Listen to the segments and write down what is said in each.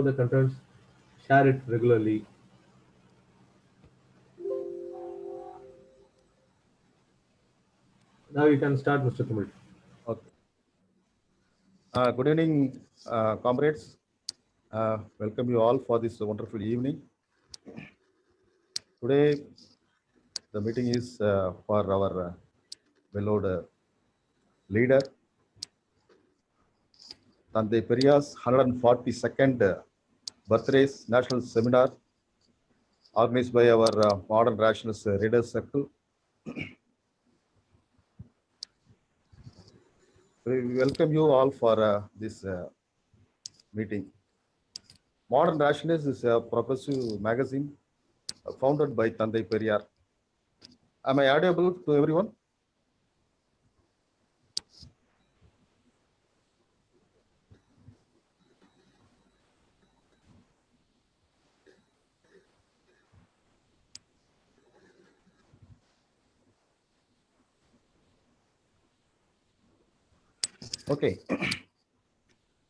the contents, share it regularly. Now you can start, Mr. Tamil. Okay. Good evening, comrades. Welcome you all for this wonderful evening. Today, the meeting is for our beloved leader, Tandai Periyar's 142nd birthday national seminar organized by our Modern Rationalist Readers Circle. We welcome you all for this meeting. Modern Rationalist is a progressive magazine founded by Tandai Periyar. Am I audible to everyone? Okay.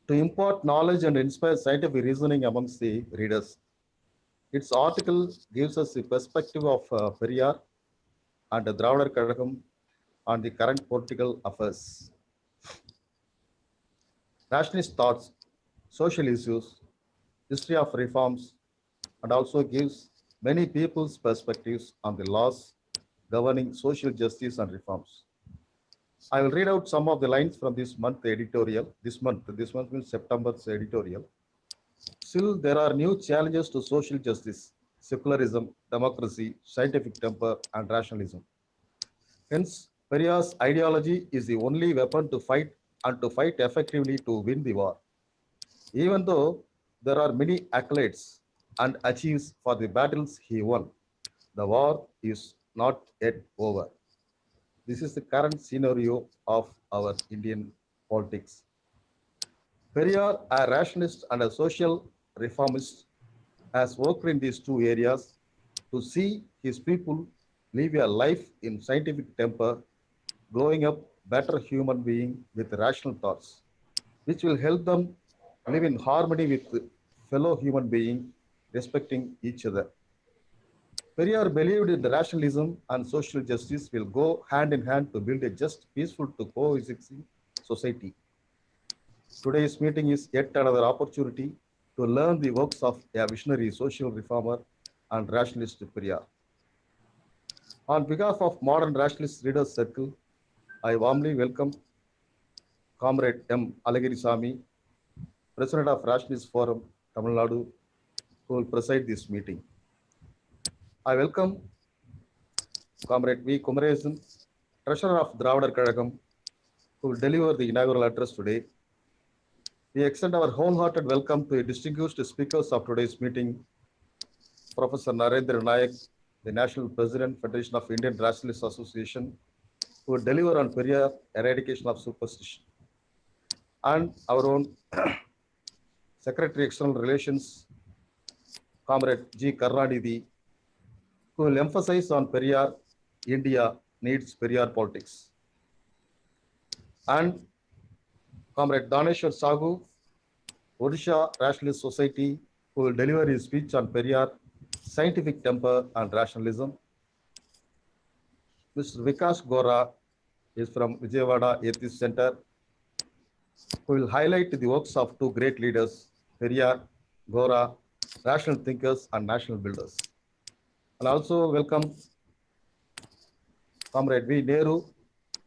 To impart knowledge and inspire scientific reasoning amongst the readers. Its article gives us the perspective of Periyar and Dravadar Kazhagam on the current political affairs. Nationalist thoughts, social issues, history of reforms, and also gives many people's perspectives on the laws governing social justice and reforms. I will read out some of the lines from this month editorial. This month means September's editorial. Still, there are new challenges to social justice, secularism, democracy, scientific temper, and rationalism. Hence, Periyar's ideology is the only weapon to fight and to fight effectively to win the war. Even though there are many accolades and achieves for the battles he won, the war is not yet over. This is the current scenario of our Indian politics. Periyar, a rationalist and a social reformist, has worked in these two areas to see his people live a life in scientific temper, growing up better human being with rational thoughts, which will help them live in harmony with fellow human being, respecting each other. Periyar believed in the rationalism and social justice will go hand in hand to build a just, peaceful to coexisting society. Today's meeting is yet another opportunity to learn the works of a visionary social reformer and rationalist Periyar. On behalf of Modern Rationalist Readers Circle, I warmly welcome Comrade M. Alagirisamy, President of Rationalist Forum, Tamil Nadu, who will preside this meeting. I welcome Comrade V. Kumaresan, Treasurer of Dravadar Kazhagam, who will deliver the inaugural address today. We extend our wholehearted welcome to the distinguished speakers of today's meeting, Professor Narendra Nayak, the National President, Federation of Indian Rationalist Association, who will deliver on Periyar eradication of superstition, and our own Secretary External Relations, Comrade G. Karnanidhi, who will emphasize on Periyar, India needs Periyar politics, and Comrade Daneshwar Sagu, Odisha Rationalist Society, who will deliver his speech on Periyar, scientific temper and rationalism. Mr. Vikas Gora is from Vijayawada Atheist Center, who will highlight the works of two great leaders, Periyar, Gora, rational thinkers and national builders. And also welcome Comrade V. Nehru,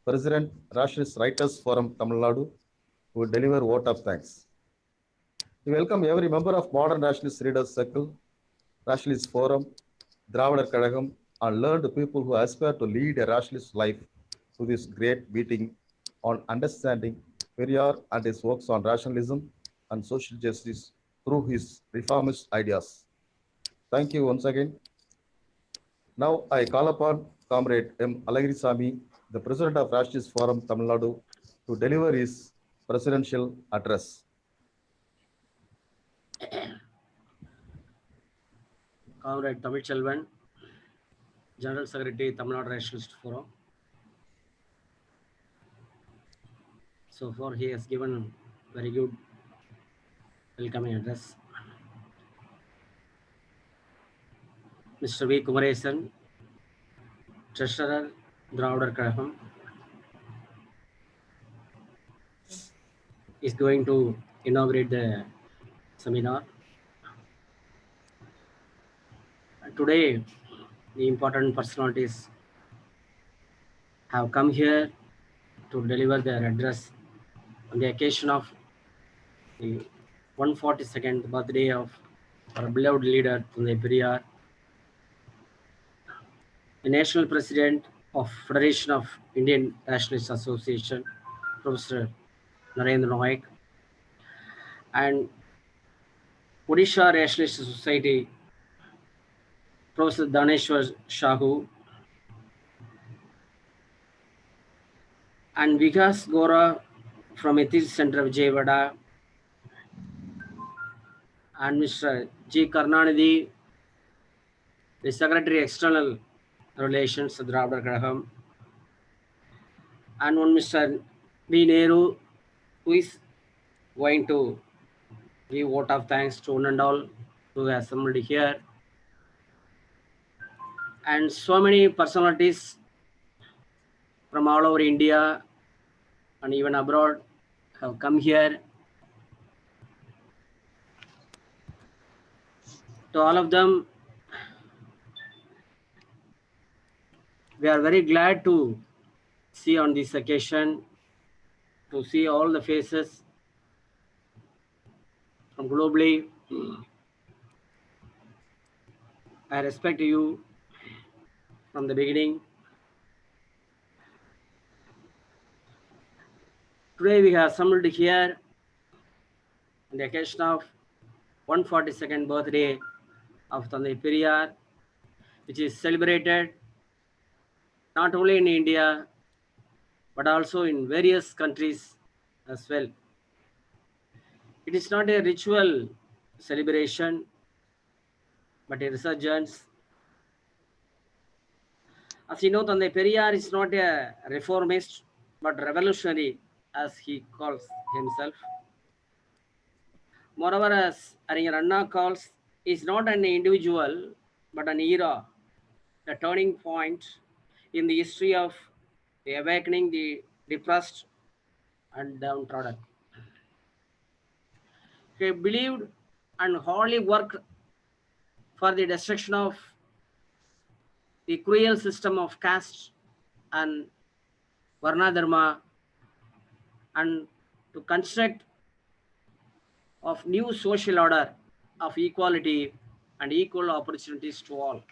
President, Rationalist Writers Forum, Tamil Nadu, who will deliver vote of thanks. We welcome every member of Modern Rationalist Readers Circle, Rationalist Forum, Dravadar Kazhagam, and learned people who aspire to lead a rationalist life to this great meeting on understanding Periyar and his works on rationalism and social justice through his reformist ideas. Thank you once again. Now I call upon Comrade M. Alagirisamy, the President of Rationalist Forum, Tamil Nadu, to deliver his presidential address. Comrade Tamil Chelvan, General Secretary, Tamil Nadu Rationalist Forum. So far, he has given very good welcoming address. Mr. V. Kumaresan, Treasurer, Dravadar Kazhagam, is going to inaugurate the seminar. Today, the important personalities have come here to deliver their address on the occasion of the 142nd birthday of our beloved leader, Tandai Periyar, the National President of Federation of Indian Rationalist Association, Professor Narendra Naik, and Odisha Rationalist Society, Professor Daneshwar Shahu, and Vikas Gora from Ethics Center of Vijayawada, and Mr. G. Karnanidhi, the Secretary External Relations at Dravadar Kazhagam, and one Mr. B. Nehru, who is going to give vote of thanks to one and all who have assembled here, and so many personalities from all over India and even abroad have come here. To all of them, we are very glad to see on this occasion, to see all the faces from globally. I respect you from the beginning. Today we have assembled here on the occasion of 142nd birthday of Tandai Periyar, which is celebrated not only in India but also in various countries as well. It is not a ritual celebration but a resurgence. As you know, Tandai Periyar is not a reformist but revolutionary, as he calls himself. Moreover, as Ariya Anna calls, is not an individual but an era, a turning point in the history of the awakening the depressed and downtrodden. He believed and wholly worked for the destruction of the cruel system of caste and Varna Dharma, and to construct of new social order of equality and equal opportunities to all.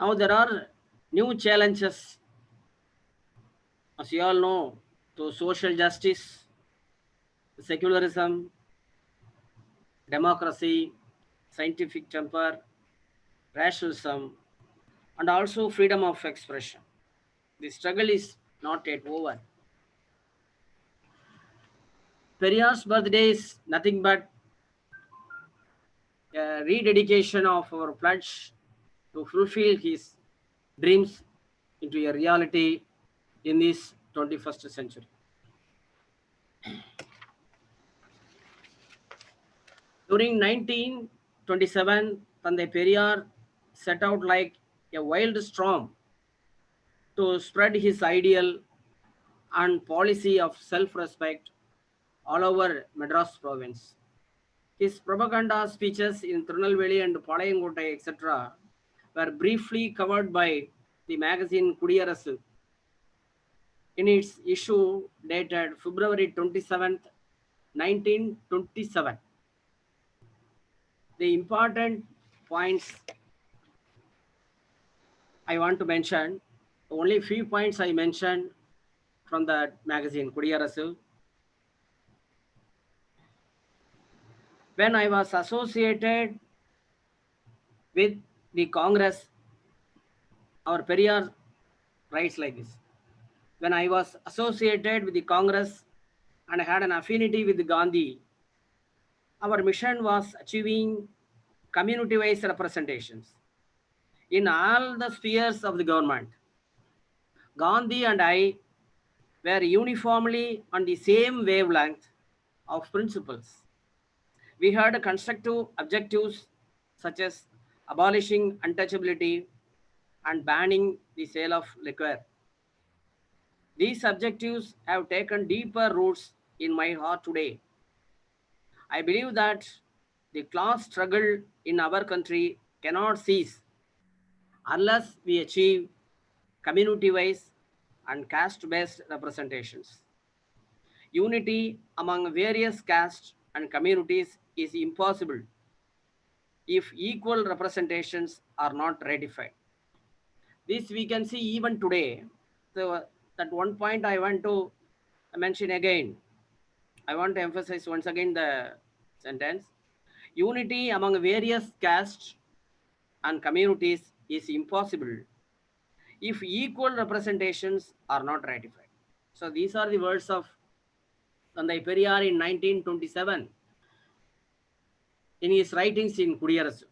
Now there are new challenges, as you all know, to social justice, secularism, democracy, scientific temper, rationalism, and also freedom of expression. The struggle is not yet over. Periyar's birthday is nothing but a rededication of our pledge to fulfill his dreams into a reality in this 21st century. During 1927, Tandai Periyar set out like a wild storm to spread his ideal and policy of self-respect all over Madras province. His propaganda speeches in Tirunelveli and Palayangotai, etc., were briefly covered by the magazine Kudiyarasu in its issue dated February 27th, 1927. The important points I want to mention, only few points I mentioned from the magazine Kudiyarasu. When I was associated with the Congress, our Periyar writes like this. When I was associated with the Congress and had an affinity with Gandhi, our mission was achieving community-wise representations in all the spheres of the government. Gandhi and I were uniformly on the same wavelength of principles. We had constructive objectives such as abolishing untouchability and banning the sale of liquor. These objectives have taken deeper roots in my heart today. I believe that the class struggle in our country cannot cease unless we achieve community wise and caste based representations. Unity among various castes and communities is impossible if equal representations are not ratified. This we can see even today. So, that one point I want to mention again. I want to emphasize once again the sentence. Unity among various castes and communities is impossible if equal representations are not ratified. So these are the words of Tandai Periyar in 1927 in his writings in Kudiyarasu.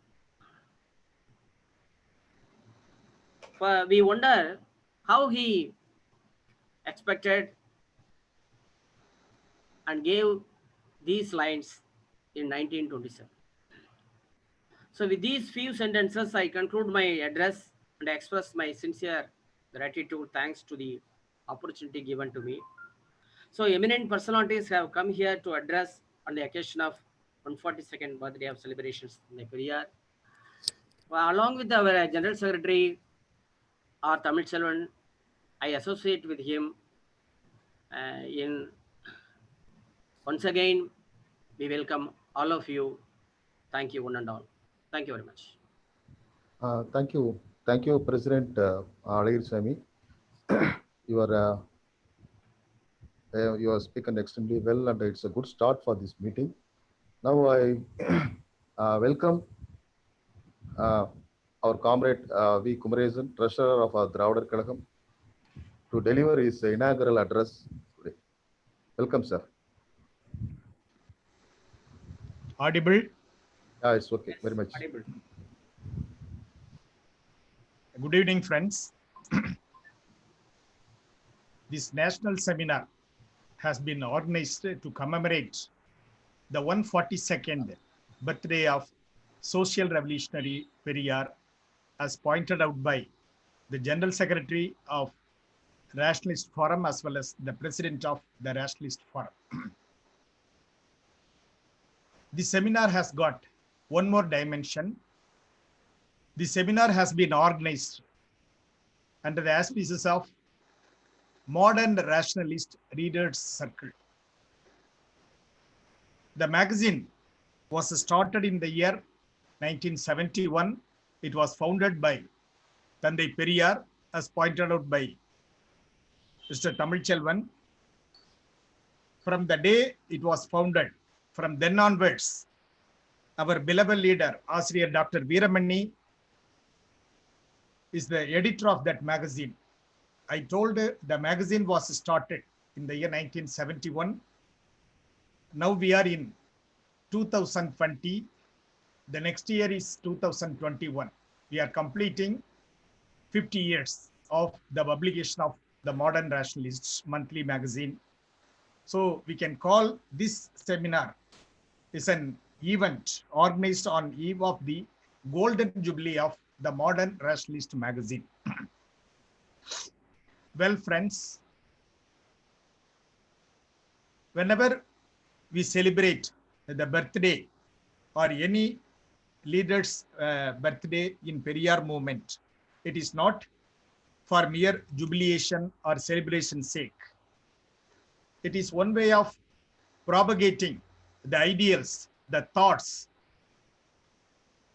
We wonder how he expected and gave these lines in 1927. So with these few sentences, I conclude my address and express my sincere gratitude, thanks to the opportunity given to me. So eminent personalities have come here to address on the occasion of 142nd birthday of celebrations in the Periyar. Along with our General Secretary, R. Tamil Selvan, I associate with him in once again, we welcome all of you. Thank you, one and all. Thank you very much. Thank you, President Alir Sami. You are you are speaking extremely well, and it's a good start for this meeting. Now I welcome our comrade V. Kumaresan, Treasurer of Dravadar Kalagam, to deliver his inaugural address today. Welcome, sir. Audible? Yeah, it's okay. Yes, Very much. audible. Good evening, friends. This national seminar has been organized to commemorate the 142nd birthday of social revolutionary Periyar, as pointed out by the General Secretary of Rationalist Forum as well as the President of the Rationalist Forum. The seminar has got one more dimension. The seminar has been organized under the auspices of Modern Rationalist Readers Circle. The magazine was started in the year 1971. It was founded by Tandai Periyar, as pointed out by Mr. Tamil Selvan. From the day it was founded, from then onwards, our beloved leader, Asriyar Dr. Veeramanni, is the editor of that magazine. I told the magazine was started in the year 1971. Now we are in 2020. The next year is 2021. We are completing 50 years of the publication of the Modern Rationalists monthly magazine. So we can call this seminar is an event organized on eve of the golden jubilee of the Modern Rationalist magazine. Well, friends, whenever we celebrate the birthday or any leader's birthday in Periyar movement, it is not for mere jubilation or celebration sake. It is one way of propagating the ideals, the thoughts,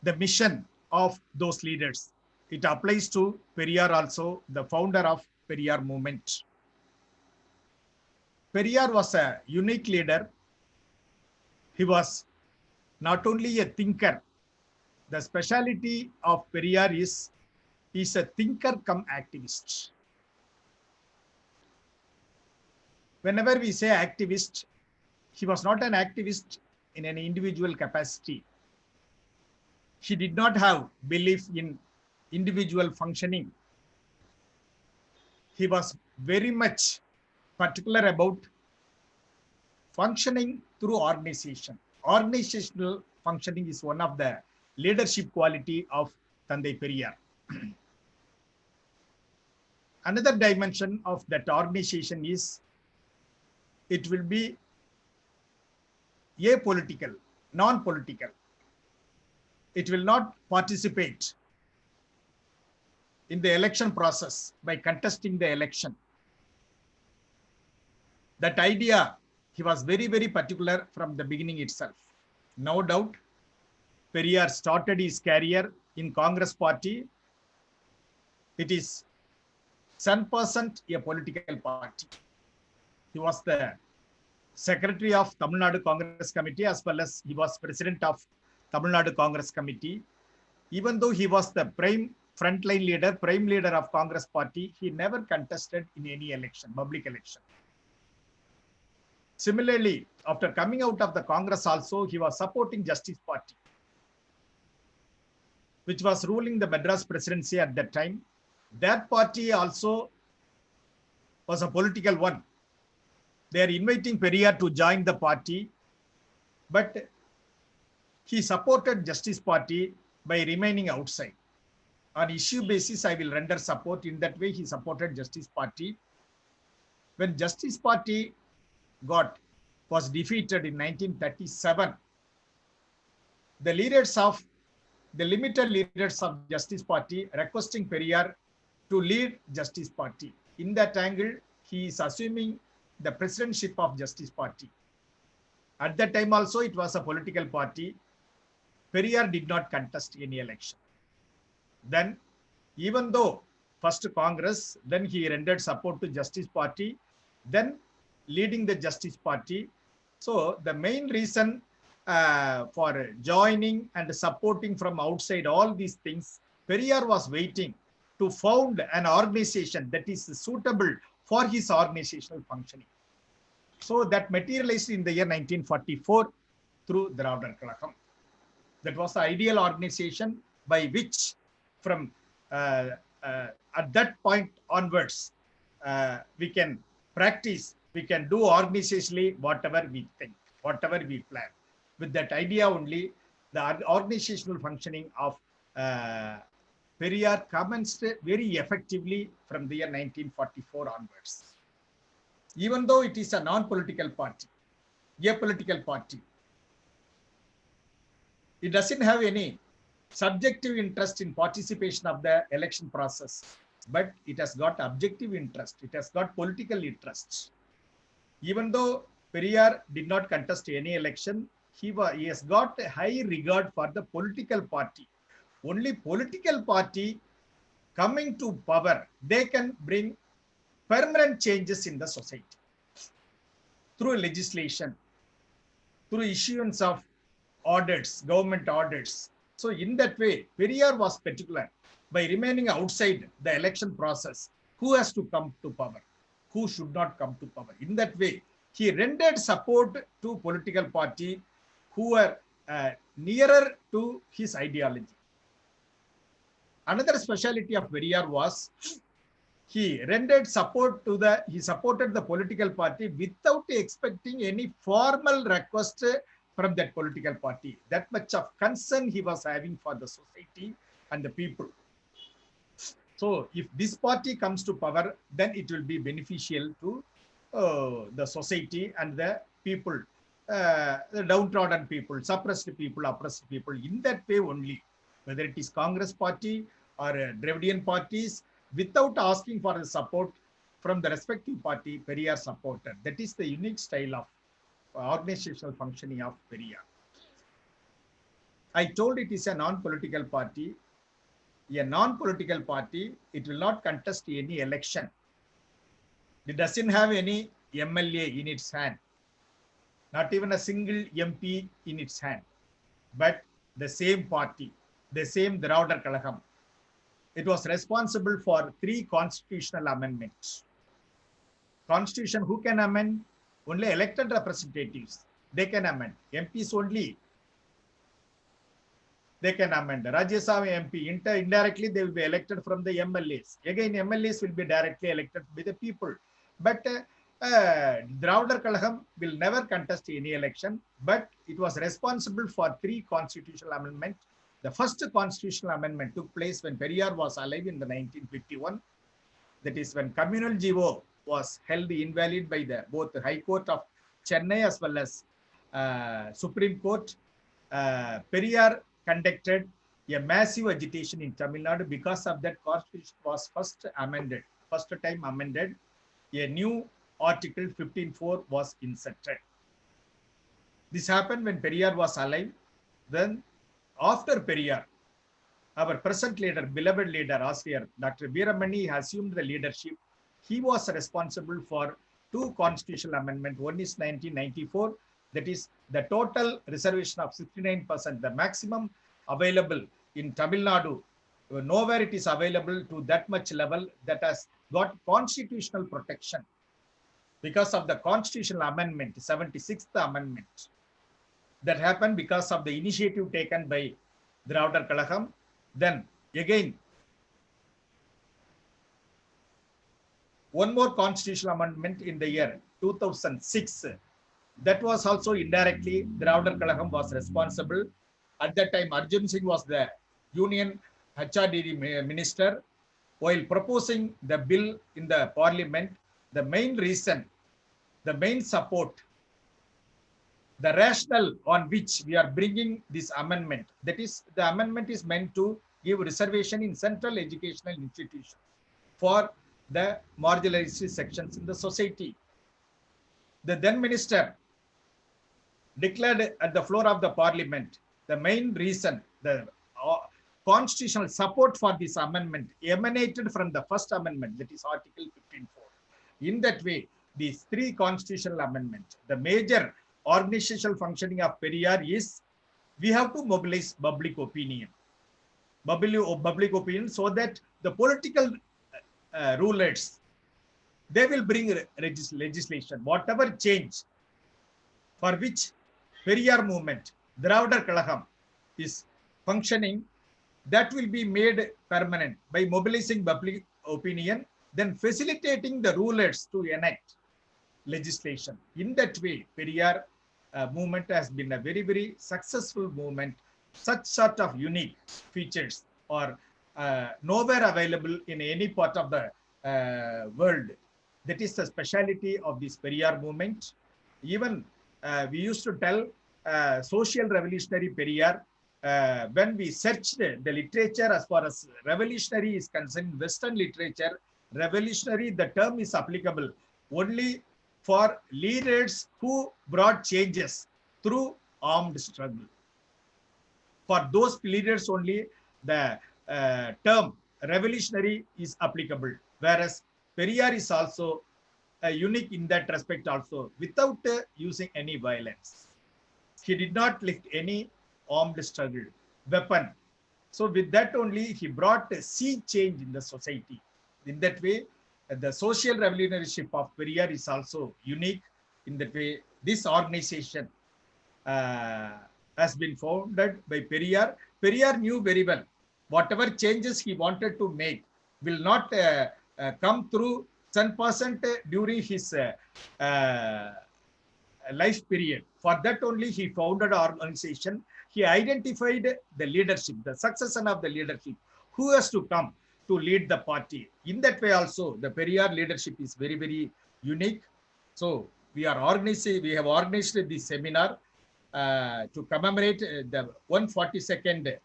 the mission of those leaders. It applies to Periyar also, the founder of Periyar movement. Periyar was a unique leader. He was not only a thinker. The speciality of Periyar is he's a thinker cum activist. Whenever we say activist, he was not an activist in an individual capacity. He did not have belief in individual functioning. He was very much particular about functioning through organization. Organizational functioning is one of the leadership quality of Thandai Periyar. Another dimension of that organization is it will be apolitical, non-political. It will not participate in the election process by contesting the election. That idea, he was very, very particular from the beginning itself. No doubt, Periyar started his career in Congress party. It is 100% a political party. He was the secretary of Tamil Nadu Congress Committee as well as he was president of Tamil Nadu Congress Committee. Even though he was the prime leader of Congress party, he never contested in any election, public election. Similarly, after coming out of the Congress also, he was supporting Justice Party, which was ruling the Madras presidency at that time. That party also was a political one. They are inviting Periyar to join the party, but he supported Justice Party by remaining outside. On issue basis, I will render support. In that way, he supported Justice Party. When Justice Party was defeated in 1937, the limited leaders of Justice Party requesting Periyar to lead Justice Party. In that angle, he is assuming the presidentship of Justice Party. At that time also, it was a political party. Periyar did not contest any election. Then, even though first Congress, then he rendered support to Justice Party, then leading the Justice Party. So the main reason for joining and supporting from outside all these things, Periyar was waiting to found an organization that is suitable for his organizational functioning. So that materialized in the year 1944 through Dravadar Kalagam. That was the ideal organization by which from at that point onwards, we can practice, we can do organizationally whatever we think, whatever we plan. With that idea only, the organizational functioning of Periyar commenced very effectively from the year 1944 onwards. Even though it is a non-political party, apolitical party, it doesn't have any subjective interest in participation of the election process, but it has got objective interest. It has got political interests. Even though Periyar did not contest any election, he has got a high regard for the political party. Only political party coming to power, they can bring permanent changes in the society through legislation, through issuance of orders, government orders. So in that way, Periyar was particular by remaining outside the election process. Who has to come to power? Who should not come to power? In that way, he rendered support to political party who were nearer to his ideology. Another speciality of Periyar was he rendered support to he supported the political party without expecting any formal request from that political party. That much of concern he was having for the society and the people. So if this party comes to power, then it will be beneficial to the society and the people, the downtrodden people, suppressed people, oppressed people. In that way only, whether it is Congress party or Dravidian parties, without asking for the support from the respective party, Periyar supported. That is the unique style of organizational functioning of Periyar. I told it is a non-political party. A non-political party, it will not contest any election. It doesn't have any MLA in its hand, not even a single MP in its hand, but the same party, the same Dravadar Kalagam. It was responsible for 3 constitutional amendments. Constitution, who can amend? Only elected representatives. They can amend. MPs only. They can amend. Rajya Sabha MP, indirectly they will be elected from the MLAs. Again, MLAs will be directly elected by the people. But Dravadar Kalagam will never contest any election, but it was responsible for 3 constitutional amendments. The first constitutional amendment took place when Periyar was alive in the 1951. That is when communal GO was held invalid by both the High Court of Chennai as well as Supreme Court. Periyar conducted a massive agitation in Tamil Nadu. Because of that, constitution was first time amended. A new article 15(4) was inserted. This happened when Periyar was alive. Then after Periyar, our present leader, beloved leader, Asir, Dr. Veeramani assumed the leadership. He was responsible for two constitutional amendments. One is 1994, that is the total reservation of 69%, the maximum available in Tamil Nadu. Nowhere it is available to that much level, that has got constitutional protection because of the constitutional amendment, 76th amendment. That happened because of the initiative taken by Dravadar Kalagam. Then again, one more constitutional amendment in the year 2006. That was also indirectly Dravadar Kalagam was responsible. At that time, Arjun Singh was the Union HRD minister. While proposing the bill in the parliament, the main reason, the main support, the rationale on which we are bringing this amendment, that is, the amendment is meant to give reservation in central educational institutions for the marginalized sections in the society. The then minister declared at the floor of the parliament, the main reason, the constitutional support for this amendment emanated from the first amendment, that is Article 15(4). In that way, these three constitutional amendments, the major organizational functioning of Periyar is, we have to mobilize public opinion. Public opinion, so that the political rulers, they will bring legislation, whatever change for which Periyar movement, Dravadar Kalagam is functioning, that will be made permanent by mobilizing public opinion, then facilitating the rulers to enact legislation. In that way, Periyar movement has been a very, very successful movement. Such sort of unique features are nowhere available in any part of the world. That is the speciality of this Periyar movement. Even we used to tell social revolutionary Periyar. When we searched the literature as far as revolutionary is concerned, Western literature, revolutionary, the term is applicable only for leaders who brought changes through armed struggle. For those leaders only, the term revolutionary is applicable, whereas Periyar is also unique in that respect also, without using any violence. He did not lift any armed struggle weapon. So with that only, he brought a sea change in the society. In that way, the social revolutionaryship of Periyar is also unique. In that way, this organization has been founded by Periyar. Periyar knew very well, whatever changes he wanted to make will not come through 10% during his life period. For that only, he founded an organization. He identified the leadership, the succession of the leadership, who has to come to lead the party. In that way also, the Periyar leadership is very, very unique. So we have organized this seminar to commemorate the 142nd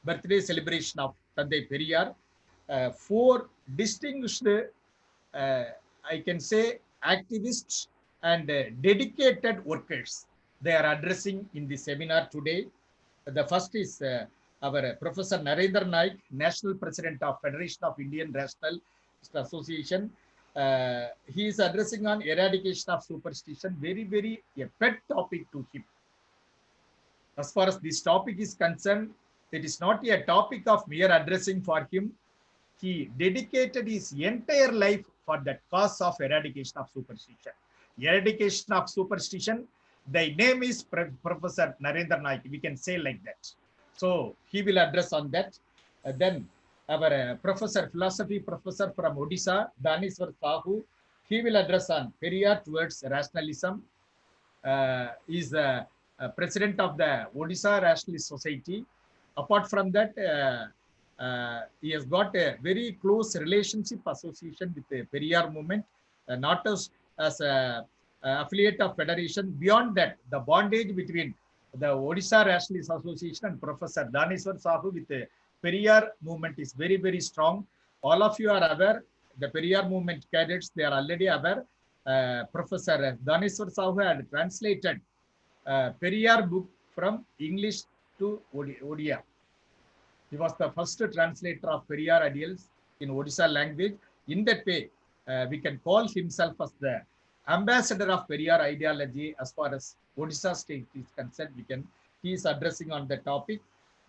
birthday celebration of Tandai Periyar. Four distinguished, I can say, activists and dedicated workers, they are addressing in the seminar today. The first is our Professor Narendra Naik, National President of Federation of Indian Rationalist Association. He is addressing on eradication of superstition, very, very a pet topic to him. As far as this topic is concerned, it is not a topic of mere addressing for him. He dedicated his entire life for that cause of eradication of superstition. Eradication of superstition, the name is Professor Narendra Naik. We can say like that. So he will address on that. Then our philosophy professor from Odisha, Daniswar Sahu, he will address on Periyar towards rationalism. Is president of the Odisha Rationalist Society. Apart from that, he has got a very close relationship association with the Periyar movement, not as a affiliate of federation. Beyond that, the bondage between the Odisha Rationalist Association and Professor Daneswar Sahu with the Periyar movement is very, very strong. All of you are aware, the Periyar movement cadets, they are already aware. Professor Daneswar Sahu had translated Periyar book from English to Odia. He was the first translator of Periyar ideals in Odisha language. In that way, we can call himself as the ambassador of Periyar ideology as far as Odisha state is concerned. He is addressing on the topic.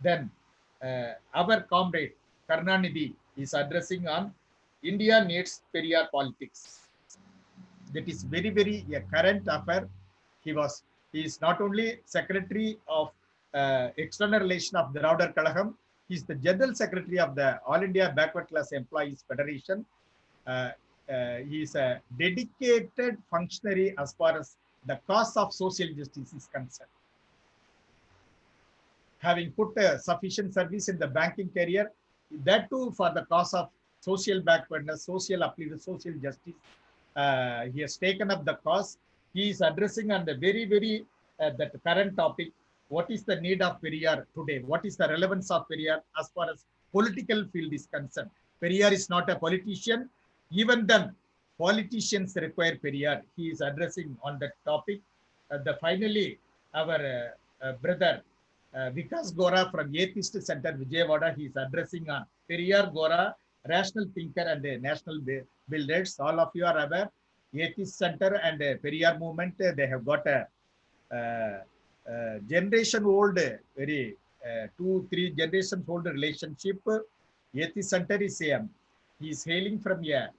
Then our comrade Karnanidhi is addressing on India needs Periyar politics. That is very, very a current affair. He is not only secretary of external relation of the Dravida Kalagam, he is the general secretary of the All India Backward Class Employees Federation. He is a dedicated functionary as far as the cause of social justice is concerned. Having put sufficient service in the banking career, that too for the cause of social backwardness, social upheaval, social justice, he has taken up the cause. He is addressing on the very, very that current topic. What is the need of Periyar today? What is the relevance of Periyar as far as political field is concerned? Periyar is not a politician. Even then, politicians require Periyar. He is addressing on that topic. Finally, our brother Vikas Gora from Atheist Center, Vijayawada, he is addressing on Periyar Gora, rational thinker and national builders. All of you are aware, Atheist Center and Periyar movement, they have got a generation old, very 2-3 generations old relationship. Atheist Center is he is hailing from a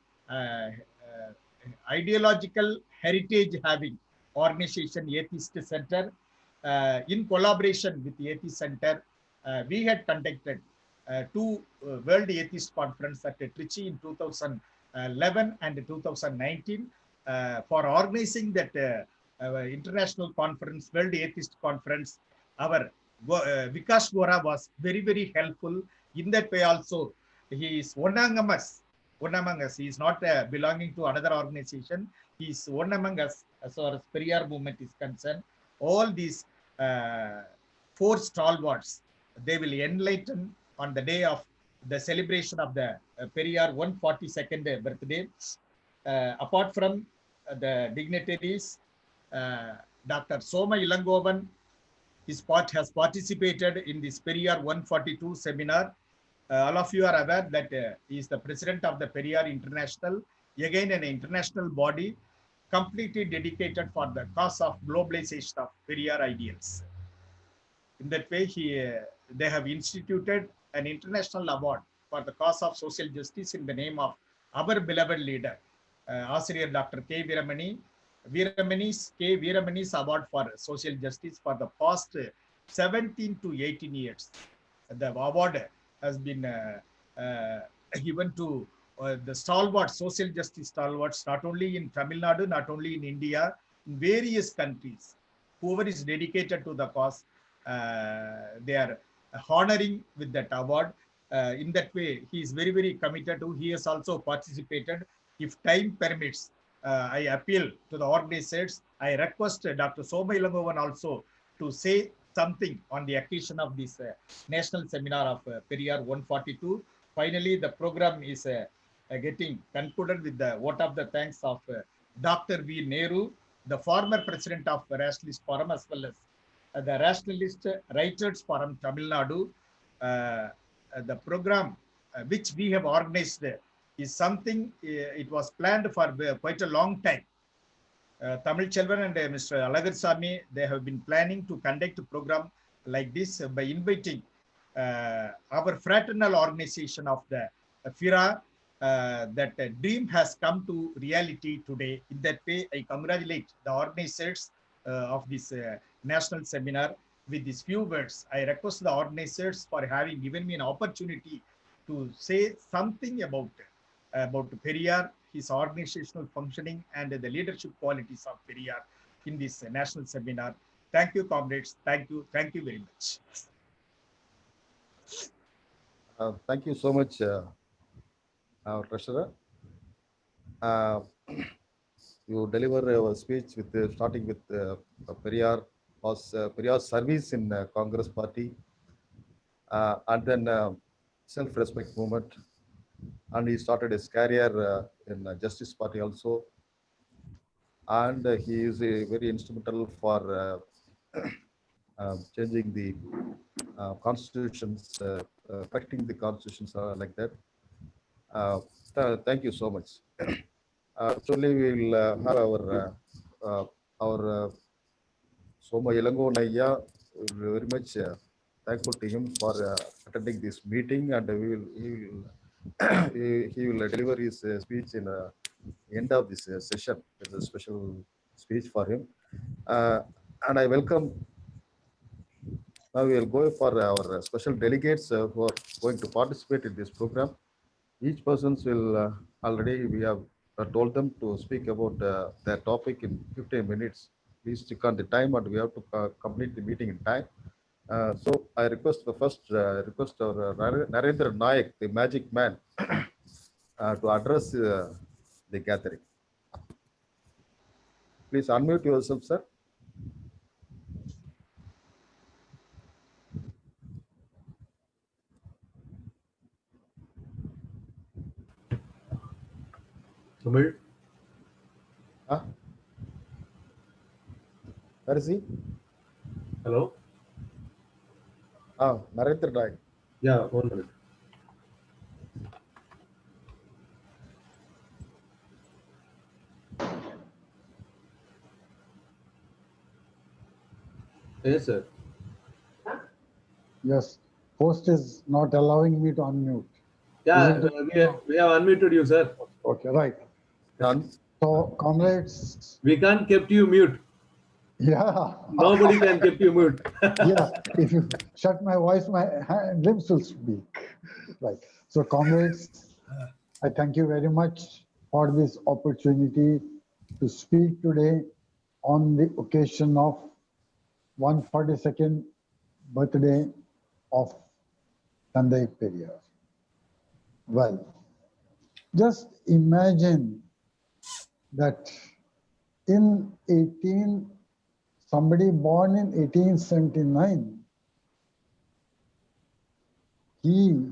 ideological heritage having organization, Atheist Center. In collaboration with the Atheist Center, we had conducted 2 World Atheist Conference at Trichy in 2011 and 2019 for organizing that international conference, World Atheist Conference. Our Vikas Gora was very, very helpful. In that way also, he is one among us. He is not belonging to another organization. He is one among us as far as Periyar movement is concerned. All these 4 stalwarts, they will enlighten on the day of the celebration of the Periyar 142nd birthday. Apart from the dignitaries, Dr. Soma Ilangovan has participated in this Periyar 142 seminar. All of you are aware that he is the president of the Periyar International, again an international body completely dedicated for the cause of globalization of Periyar ideals. In that way, they have instituted an international award for the cause of social justice in the name of our beloved leader, Asiriyar Dr. K. Veeramani's award for social justice for the past 17 to 18 years. The award has been given to the stalwarts, social justice stalwarts, not only in Tamil Nadu, not only in India, in various countries. Whoever is dedicated to the cause, they are honoring with that award. In that way, he is very, very committed to. He has also participated. If time permits, I appeal to the organizers. I request Dr. Soma Ilangovan also to say something on the occasion of this national seminar of Periyar 142. Finally, the program is getting concluded with the vote of the thanks of Dr. V. Nehru, the former president of the Rationalist Forum, as well as the Rationalist Writers Forum, Tamil Nadu. The program which we have organized is something, it was planned for quite a long time. Tamil Chelvan and Mr. Alagar Sami, they have been planning to conduct a program like this by inviting our fraternal organization of the FIRA. That dream has come to reality today. In that way, I congratulate the organizers of this national seminar. With these few words, I request the organizers for having given me an opportunity to say something about Periyar, his organizational functioning, and the leadership qualities of Periyar in this national seminar. Thank you, comrades. Thank you. Thank you very much. Thank you so much, our treasurer. Uh, you deliver a speech with starting with Periyar was Periyar's service in Congress party, and then self-respect movement, and he started his career in Justice Party also, and he is very instrumental for changing the constitutions, correcting the constitutions like that. Thank you so much. Actually, we will have our Soma Ilango Naya, very much thankful to him for attending this meeting, and he will deliver his speech in end of this session. It's a special speech for him, and I welcome. Now we will go for our special delegates who are going to participate in this program. Each persons will already we have told them to speak about their topic in 15 minutes. Please stick on the time, and we have to complete the meeting in time. So I request the first request our Narendra Nayak, the magic man, to address the gathering. Please unmute yourself, sir. Tamil? Huh? Where is he? Hello? Narendra Nayak. Yeah, 1 minute. Yes, sir. Yes, host is not allowing me to unmute. Yeah, Is it we have unmuted you, sir. okay? Right. Done. So, comrades, We can't keep you mute. yeah, Nobody can keep you mute. yeah. If you shut my voice, my lips will speak. Right. So, comrades, I thank you very much for this opportunity to speak today on the occasion of 142nd birthday of Tandai Periyar. Well, just imagine that in somebody born in 1879, he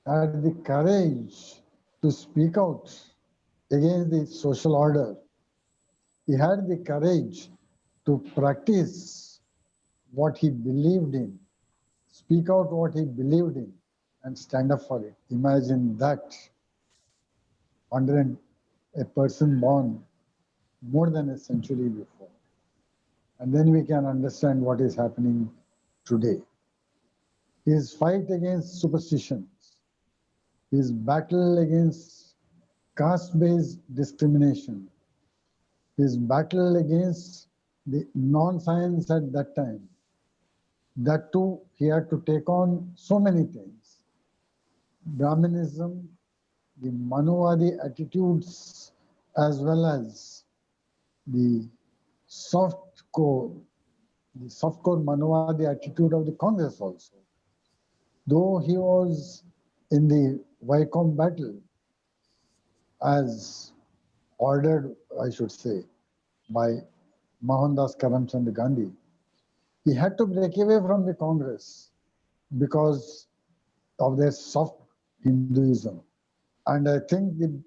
had the courage to speak out against the social order. He had the courage to practice what he believed in, speak out what he believed in, and stand up for it. Imagine that. A person born more than a century before. And then we can understand what is happening today. His fight against superstitions, his battle against caste-based discrimination, his battle against the non-science at that time. That too, he had to take on so many things. Brahminism, the Manuvadi attitudes, as well as the softcore Manuvadi attitude of the Congress also. Though he was in the Vaikom battle, as ordered, I should say, by Mohandas Karamchand Gandhi, he had to break away from the Congress because of their soft Hinduism. And I think the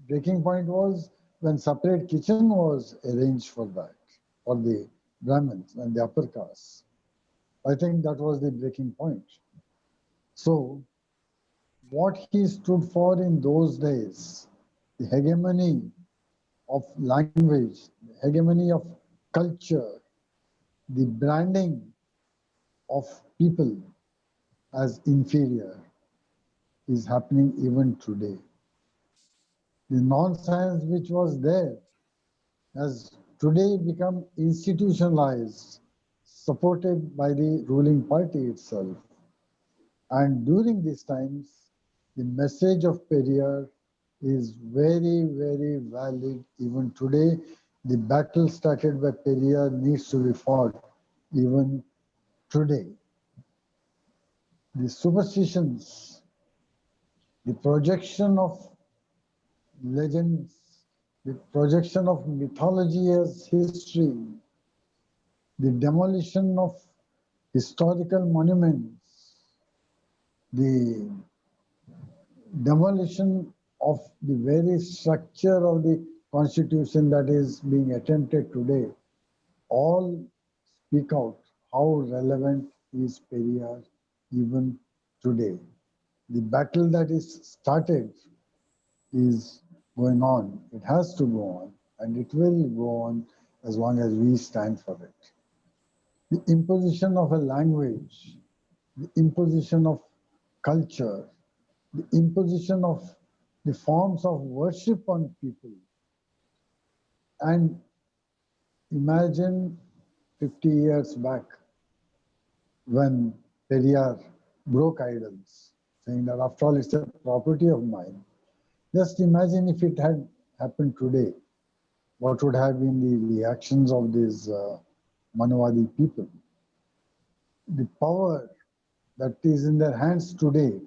breaking point was when separate kitchen was arranged for that, for the Brahmins and the upper castes. I think that was the breaking point. So, what he stood for in those days, the hegemony of language, the hegemony of culture, the branding of people as inferior is happening even today. The non-science which was there has today become institutionalized, supported by the ruling party itself. And during these times, the message of Periyar is very, very valid even today. The battle started by Periyar needs to be fought even today. The superstitions, the projection of legends, the projection of mythology as history, the demolition of historical monuments, the demolition of the very structure of the constitution that is being attempted today, all speak out how relevant is Periyar even today. The battle that is started is going on. It has to go on, and it will go on as long as we stand for it. The imposition of a language, the imposition of culture, the imposition of the forms of worship on people. And imagine 50 years back when Periyar broke idols, saying that after all it's a property of mine. Just imagine if it had happened today, what would have been the reactions of these Manavadi people? The power that is in their hands today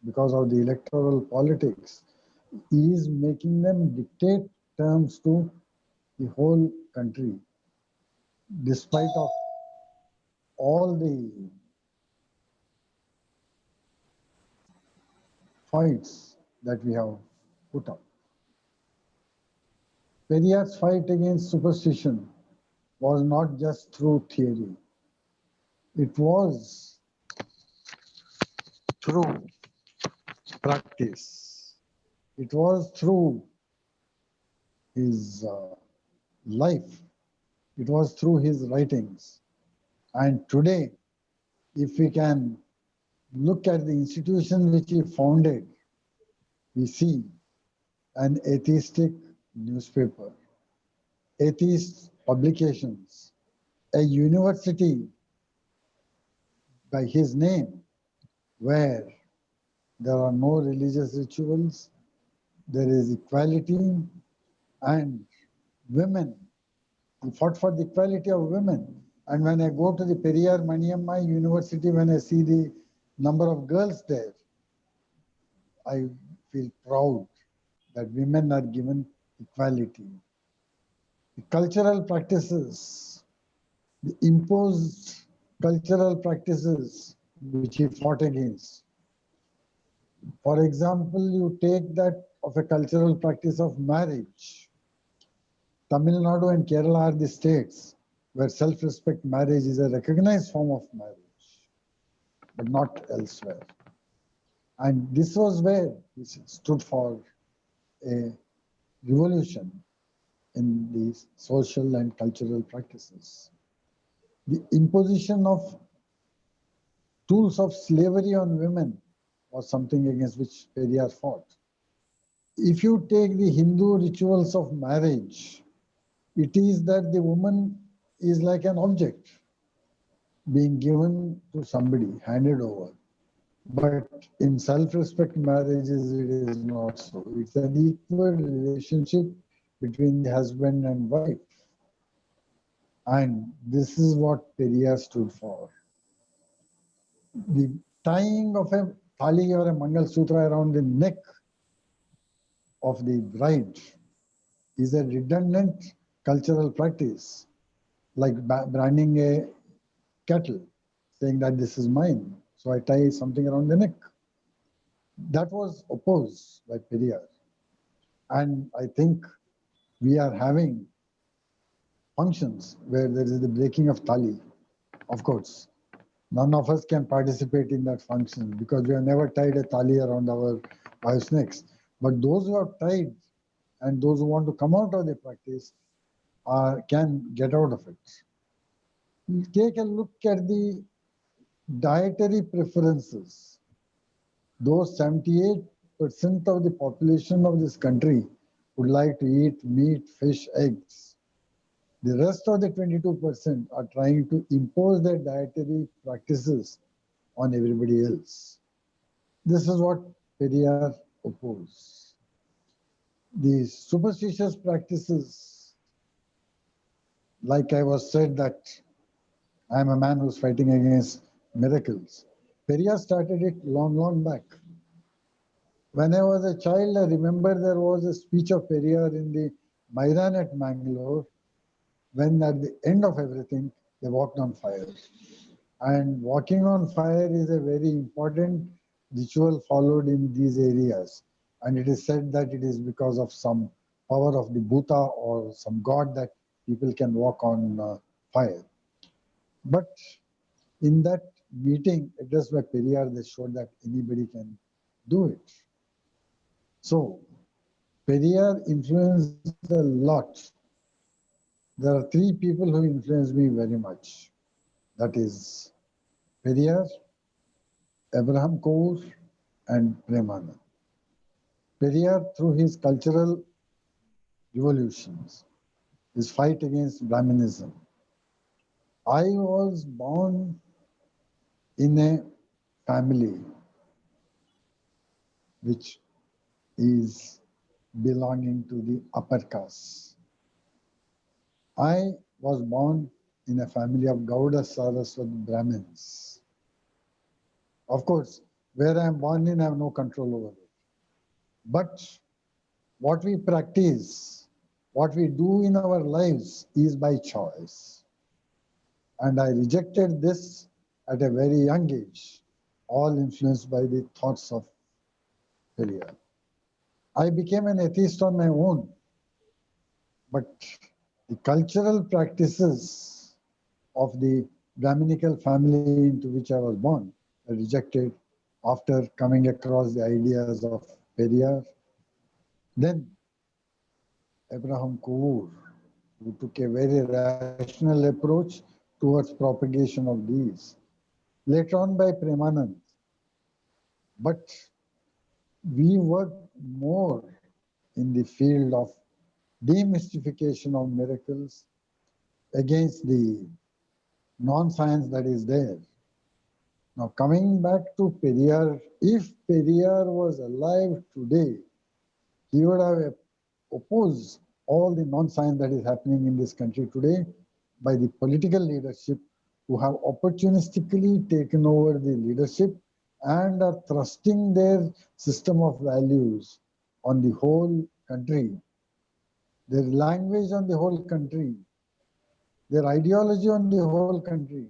because of the electoral politics is making them dictate terms to the whole country, despite of all the fights that we have put up. Periyar's fight against superstition was not just through theory. It was through practice. It was through his life. It was through his writings. And today, if we can look at the institutions which he founded, we see an atheistic newspaper, atheist publications, a university by his name where there are no religious rituals, there is equality, and women. He fought for the equality of women. And when I go to the Periyar Maniamma University, when I see the number of girls there, I feel proud that women are given equality. The cultural practices, the imposed cultural practices which he fought against. For example, you take that of a cultural practice of marriage. Tamil Nadu and Kerala are the states where self-respect marriage is a recognized form of marriage, but not elsewhere. And this was where he stood for a revolution in these social and cultural practices. The imposition of tools of slavery on women was something against which Periyar fought. If you take the Hindu rituals of marriage, it is that the woman is like an object being given to somebody, handed over. But in self-respect marriages, it is not so. It's an equal relationship between the husband and wife. And this is what Periyar stood for. The tying of a thali or a mangal sutra around the neck of the bride is a redundant cultural practice, like branding a cattle, saying that this is mine. So I tie something around the neck. That was opposed by Periyar. And I think we are having functions where there is the breaking of thali. Of course, none of us can participate in that function because we have never tied a thali around our wife's necks. But those who have tied and those who want to come out of the practice can get out of it. Take a look at the dietary preferences. Those 78% of the population of this country would like to eat meat, fish, eggs. The rest of the 22% are trying to impose their dietary practices on everybody else. This is what Periyar opposed. The superstitious practices like I was said that I am a man who's fighting against miracles. Periyar started it long, long back. When I was a child, I remember there was a speech of Periyar in the Maidan at Mangalore, when at the end of everything, they walked on fire. And walking on fire is a very important ritual followed in these areas. And it is said that it is because of some power of the Bhuta or some god that people can walk on fire. But in that meeting addressed by Periyar, they showed that anybody can do it. So Periyar influenced a lot. There are three people who influenced me very much. That is Periyar, Abraham Kaur, and Premanand. Periyar, through his cultural revolutions, his fight against Brahminism. I was born in a family which is belonging to the upper caste. I was born in a family of Gauda Saraswat Brahmins. Of course, where I am born in, I have no control over it. But what we practice, what we do in our lives is by choice. And I rejected this at a very young age, all influenced by the thoughts of Periyar. I became an atheist on my own, but the cultural practices of the Brahminical family into which I was born, I rejected after coming across the ideas of Periyar. Then Abraham Kaur, who took a very rational approach towards propagation of these. Later on by Premanand. But we work more in the field of demystification of miracles against the non-science that is there. Now coming back to Periyar, if Periyar was alive today, he would have opposed all the non-science that is happening in this country today by the political leadership who have opportunistically taken over the leadership and are thrusting their system of values on the whole country, their language on the whole country, their ideology on the whole country.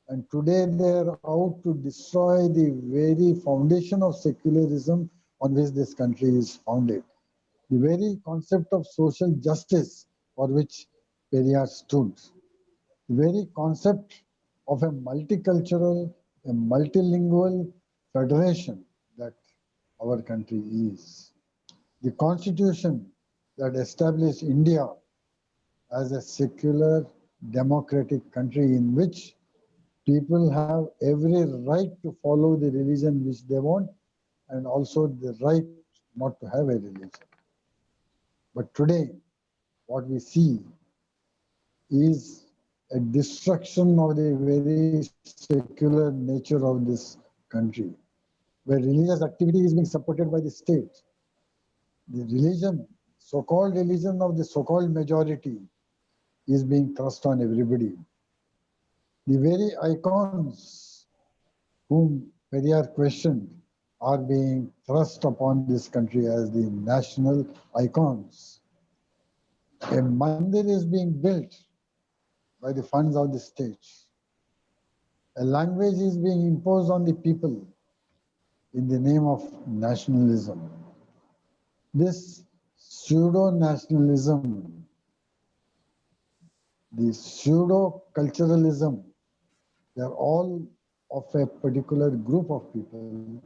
And today they are out to destroy the very foundation of secularism on which this country is founded. The very concept of social justice for which Periyar stood. The very concept of a multicultural, a multilingual federation that our country is. The constitution that established India as a secular democratic country in which people have every right to follow the religion which they want and also the right not to have a religion. But today, what we see is a destruction of the very secular nature of this country, where religious activity is being supported by the state. The religion, so-called religion of the so-called majority, is being thrust on everybody. The very icons whom Periyar questioned are being thrust upon this country as the national icons. A mandir is being built by the funds of the state. A language is being imposed on the people in the name of nationalism. This pseudo-nationalism, the pseudo-culturalism, they are all of a particular group of people,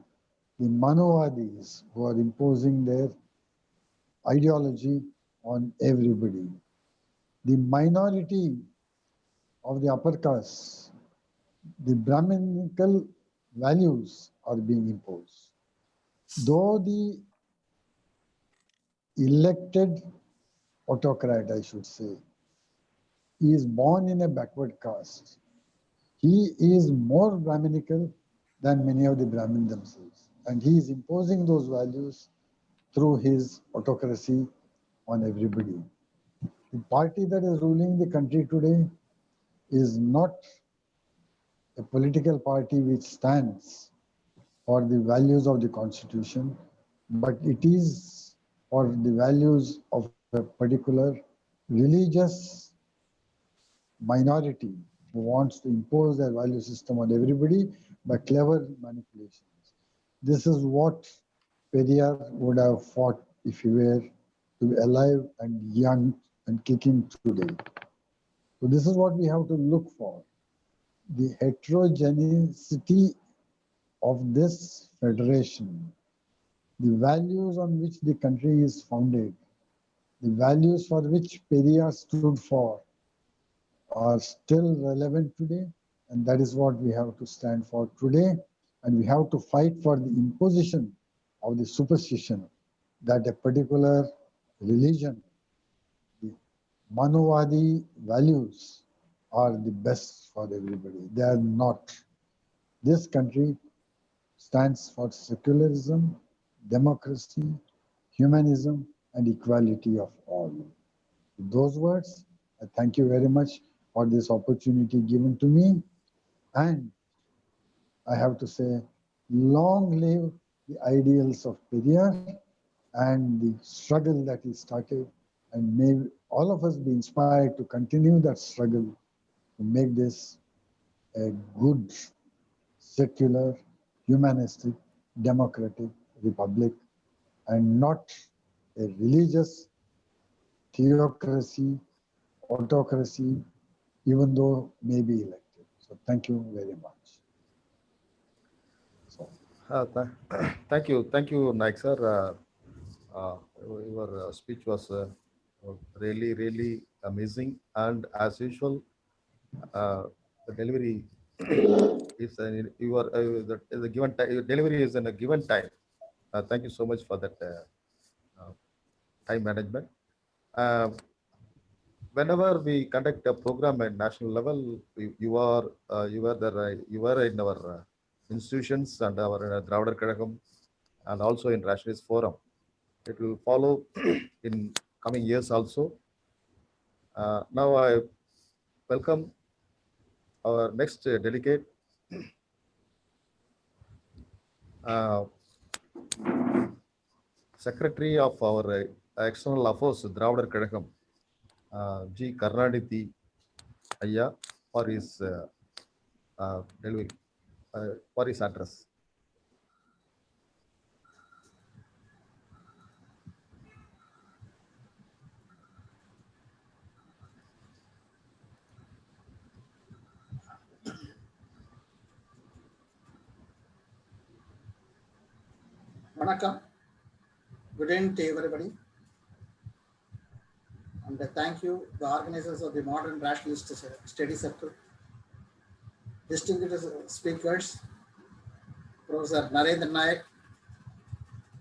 the Manavadis, who are imposing their ideology on everybody. The minority of the upper caste, the Brahminical values are being imposed. Though the elected autocrat, I should say, is born in a backward caste, he is more Brahminical than many of the Brahmin themselves. And he is imposing those values through his autocracy on everybody. The party that is ruling the country today is not a political party which stands for the values of the Constitution, but it is for the values of a particular religious minority who wants to impose their value system on everybody by clever manipulations. This is what Periyar would have fought if he were to be alive and young and kicking today. So this is what we have to look for. The heterogeneity of this federation, the values on which the country is founded, the values for which Periyar stood for, are still relevant today, and that is what we have to stand for today. And we have to fight for the imposition of the superstition that a particular religion, the Manuvadi values, are the best for everybody. They are not. This country stands for secularism, democracy, humanism, and equality of all. With those words, I thank you very much for this opportunity given to me. And I have to say, long live the ideals of Periyar and the struggle that he started. And may all of us be inspired to continue that struggle to make this a good, secular, humanistic, democratic republic and not a religious theocracy, autocracy, even though may be elected. So thank you very much. So, Thank you, Naik sir. Your speech was really, really amazing, and as usual, the delivery is the given time. Your delivery is in a given time. Thank you so much for that time management. Uh, Whenever we conduct a program at national level, you are in our institutions and our Dravida Kazhagam and also in Rationalist Forum. It will follow in coming years also. Now I welcome our next delegate, uh, Secretary of our External Affairs, Dravida Kazhagam, G. Karnaditi Ayya, for his delivery, for his address. Vanakkam. Good evening to everybody. And thank you, the organizers of the Modern Rationalist Study Circle, distinguished speakers, Professor Narendra Nayak,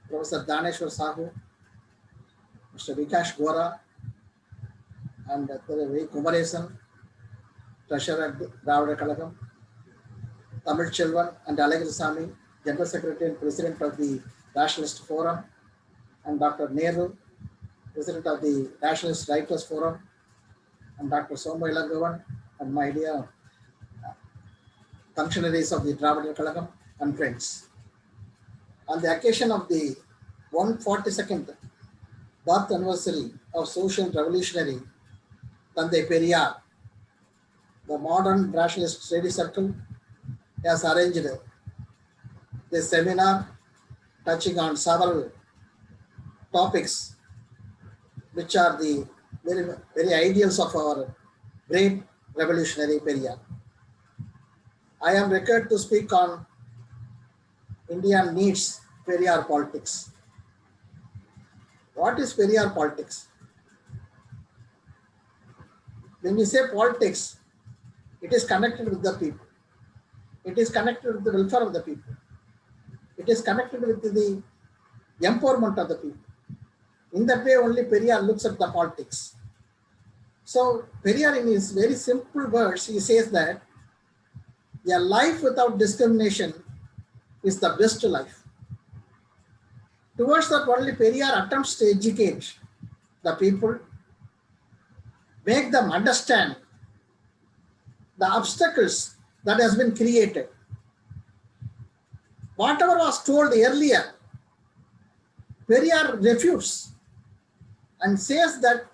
Professor Daneshwar Sahu, Mr. Vikash Gora, and V. Kumaresan, Treasurer Dravida Kazhagam, Tamil Chelvan and Alagisami, General Secretary and President of the Rationalist Forum, and Dr. Nehru, President of the Rationalist Writers Forum, and Dr. Soma Ilagavan, and my dear functionaries of the Dravida Kazhagam and friends. On the occasion of the 142nd birth anniversary of social revolutionary Tandai Periyar, the Modern Rationalist Study Circle has arranged this seminar touching on several topics which are the very ideals of our great revolutionary Periyar. I am required to speak on India needs Periyar politics. What is Periyar politics? When we say politics, it is connected with the people. It is connected with the welfare of the people. It is connected with the empowerment of the people. In that way, only Periyar looks at the politics. So Periyar, in his very simple words, he says that a life without discrimination is the best life. Towards that, only Periyar attempts to educate the people make them understand the obstacles that has been created. Whatever was told earlier, Periyar refutes and says that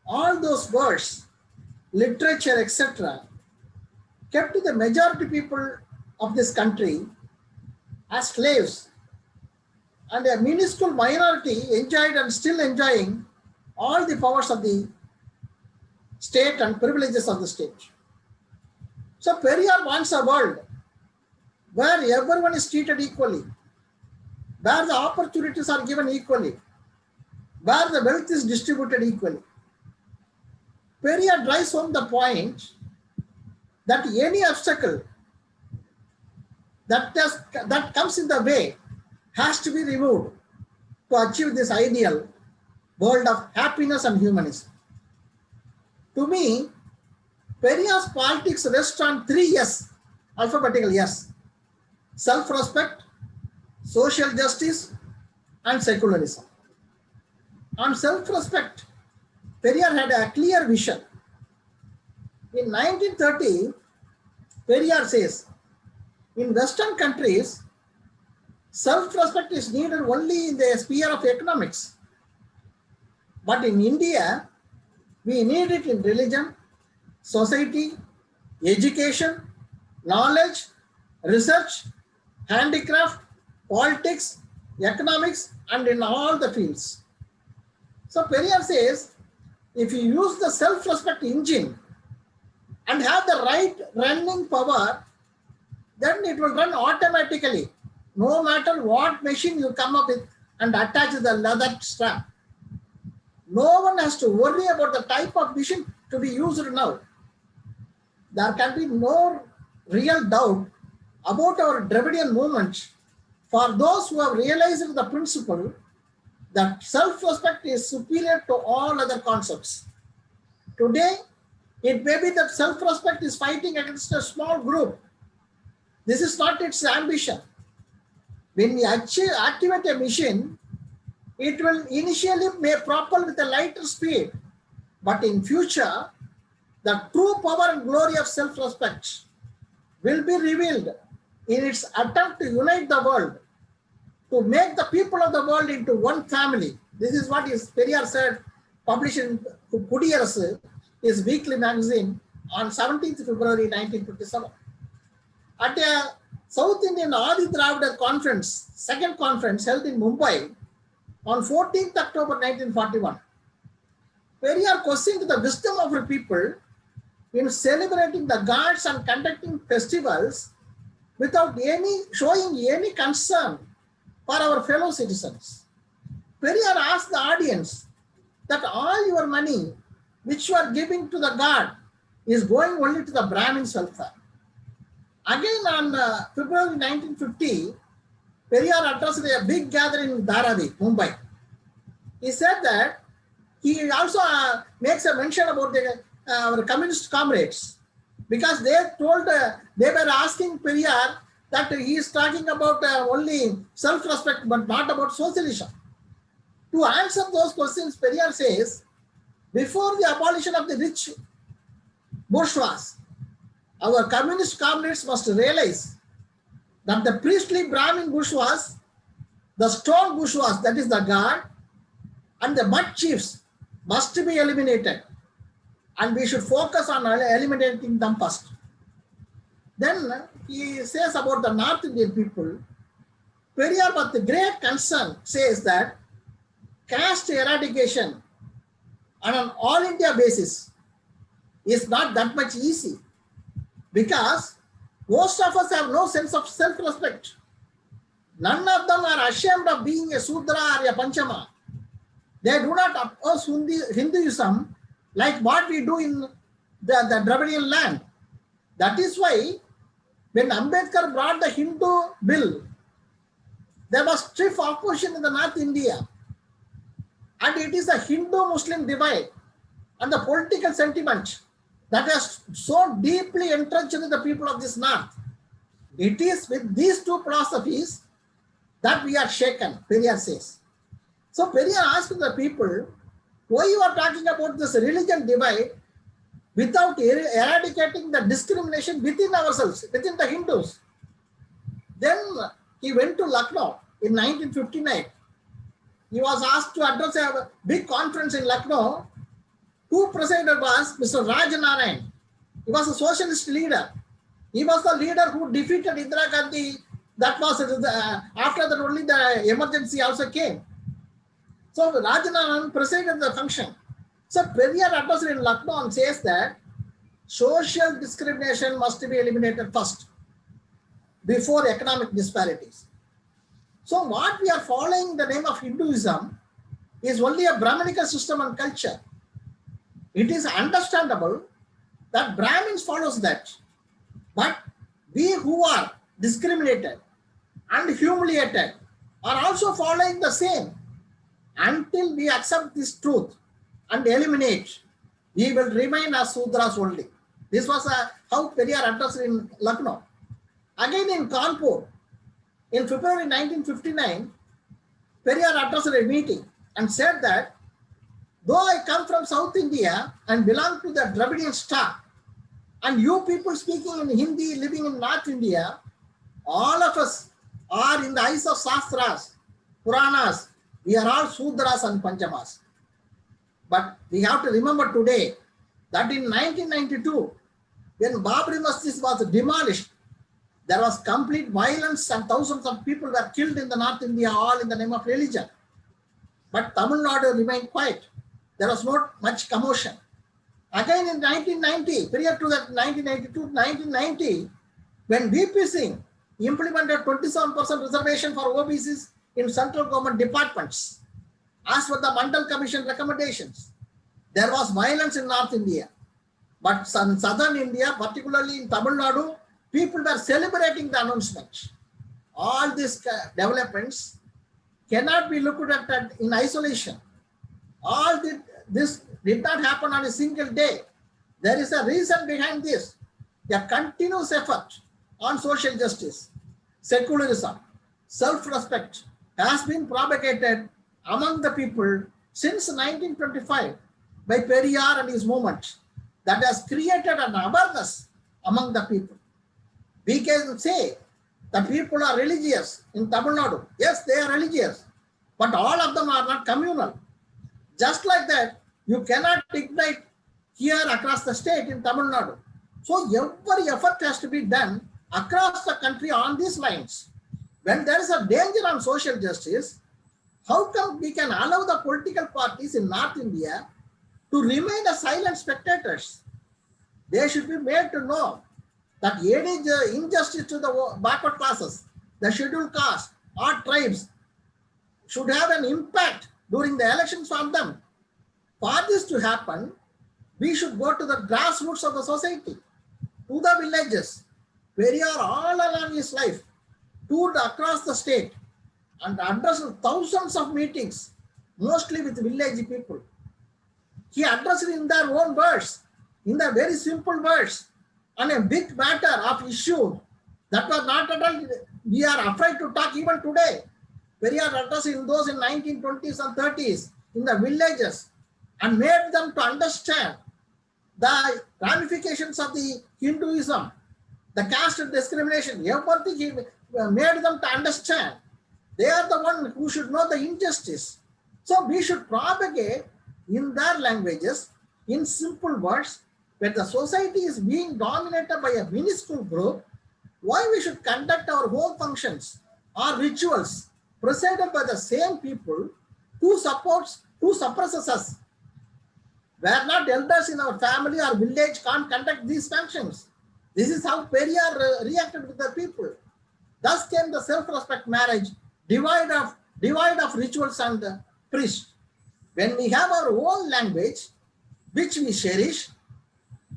all those words, literature, etc., kept the majority people of this country as slaves, and a minuscule minority enjoyed and still enjoying all the powers of the state and privileges of the state. So Periyar wants a world where everyone is treated equally, where the opportunities are given equally, where the wealth is distributed equally. Periyar drives home the point that any obstacle that comes in the way has to be removed to achieve this ideal world of happiness and humanism. To me, Periyar's politics rest on 3 S, alphabetical S: self-respect, social justice, and secularism. On self-respect, Periyar had a clear vision. In 1930, Periyar says, in Western countries, self-respect is needed only in the sphere of economics. But in India, we need it in religion, society, education, knowledge, research, handicraft, politics, economics, and in all the fields. So Periyar says, if you use the self-respect engine and have the right running power, then it will run automatically, no matter what machine you come up with and attach the leather strap. No one has to worry about the type of machine to be used now. There can be no real doubt about our Dravidian movement for those who have realized the principle that self-respect is superior to all other concepts. Today, it may be that self-respect is fighting against a small group. This is not its ambition. When we activate a machine, it will initially may propel with a lighter speed, but in future, the true power and glory of self-respect will be revealed in its attempt to unite the world, to make the people of the world into one family. This is what Periyar said, published in Kudiyarasu, his weekly magazine on 17th February 1957. At a South Indian Adi Dravida conference, second conference held in Mumbai on 14th October 1941, Periyar questioned the wisdom of our people in celebrating the gods and conducting festivals without showing any concern for our fellow citizens. Periyar asked the audience that all your money which you are giving to the god is going only to the Brahmin's welfare. Again on February 1950, Periyar addressed a big gathering in Dharavi, Mumbai. He said that he also makes a mention about our communist comrades, because they told, they were asking Periyar that he is talking about only self-respect but not about socialism. To answer those questions, Periyar says, before the abolition of the rich bourgeois, our communist comrades must realize that the priestly Brahmin bourgeois, the stone bourgeois, that is the god, and the mud chiefs must be eliminated. And we should focus on eliminating them first. Then he says about the North Indian people, Periyar, but the great concern, says that caste eradication on an all India basis is not that much easy, because most of us have no sense of self-respect. None of them are ashamed of being a Sudra or a Panchama. They do not oppose Hinduism like what we do in the Dravidian land. That is why when Ambedkar brought the Hindu bill, there was stiff opposition in the North India. And it is the Hindu-Muslim divide and the political sentiment that has so deeply entrenched in the people of this North. It is with these two philosophies that we are shaken, Periyar says. So Periyar asked the people, why you are talking about this religion divide without eradicating the discrimination within ourselves, within the Hindus. Then he went to Lucknow in 1959. He was asked to address a big conference in Lucknow. Who presided was Mr. Rajanarayan. He was a socialist leader. He was the leader who defeated Indira Gandhi. That was after that only the emergency also came. So Rajanarayan presided the function. So Periyar addressed in Lucknow and says that social discrimination must be eliminated first before economic disparities. So what we are following in the name of Hinduism is only a Brahminical system and culture. It is understandable that Brahmins follows that. But we who are discriminated and humiliated are also following the same. Until we accept this truth and eliminate, we will remain as Sudras only. This was how Periyar addressed in Lucknow. Again in Kanpur, in February 1959, Periyar addressed a meeting and said that though I come from South India and belong to the Dravidian stock, and you people speaking in Hindi, living in North India, all of us are in the eyes of Shastras, Puranas, we are all Sudras and Panchamas. But we have to remember today that in 1992, when Babri Masjid was demolished, there was complete violence and thousands of people were killed in the North India, all in the name of religion. But Tamil Nadu remained quiet. There was not much commotion. Again in 1990, prior to that 1982, 1990, when VP Singh implemented 27% reservation for OBCs in central government departments, as per the Mandal Commission recommendations, there was violence in North India. But in southern India, particularly in Tamil Nadu, people were celebrating the announcement. All these developments cannot be looked at in isolation. All this did not happen on a single day. There is a reason behind this. A continuous effort on social justice, secularism, self-respect has been propagated among the people since 1925 by Periyar and his movement that has created an awareness among the people. We can say that people are religious in Tamil Nadu. Yes, they are religious, but all of them are not communal. Just like that, you cannot ignite here across the state in Tamil Nadu. So every effort has to be done across the country on these lines. When there is a danger on social justice, how come we can allow the political parties in North India to remain as silent spectators? They should be made to know that any injustice to the backward classes, the scheduled caste or tribes should have an impact during the elections on them. For this to happen, we should go to the grassroots of the society, to the villages, where you are all along his life, toured across the state and addressed thousands of meetings, mostly with village people. He addressed it in their own words, in the very simple words, on a big matter of issue that was not at all, we are afraid to talk even today. Periyar addressed in those in 1920s and 30s in the villages and made them to understand the ramifications of the Hinduism, the caste discrimination, everything he made them to understand. They are the one who should know the injustice. So we should propagate in their languages, in simple words, when the society is being dominated by a minuscule group, why we should conduct our home functions or rituals presided by the same people who suppresses us. We are not elders in our family or village can't conduct these functions. This is how Periyar reacted with the people. Thus came the self-respect marriage, divide of rituals and priests. When we have our own language, which we cherish,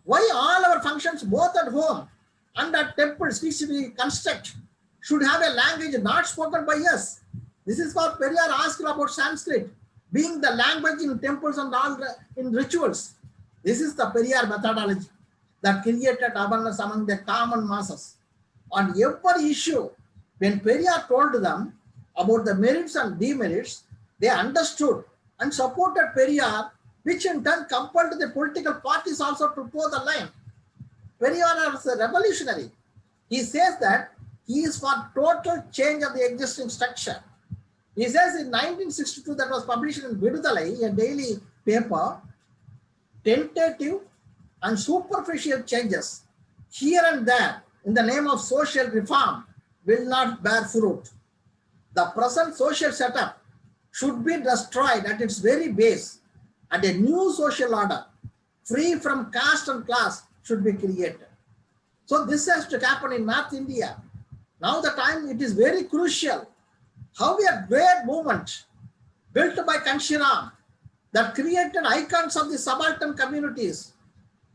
why all our functions, both at home and at temples which we construct, should have a language not spoken by us? This is what Periyar asked about Sanskrit, being the language in temples and all in rituals. This is the Periyar methodology that created awareness among the common masses. On every issue, when Periyar told them about the merits and demerits, they understood and supported Periyar which in turn compelled the political parties also to toe the line. Periyar was a revolutionary. He says that he is for total change of the existing structure. He says in 1962, that was published in Vidudalai, a daily paper, tentative and superficial changes here and there in the name of social reform will not bear fruit. The present social setup should be destroyed at its very base, and a new social order free from caste and class should be created. So this has to happen in North India. Now the time it is very crucial how a great movement built by Kanshiram that created icons of the subaltern communities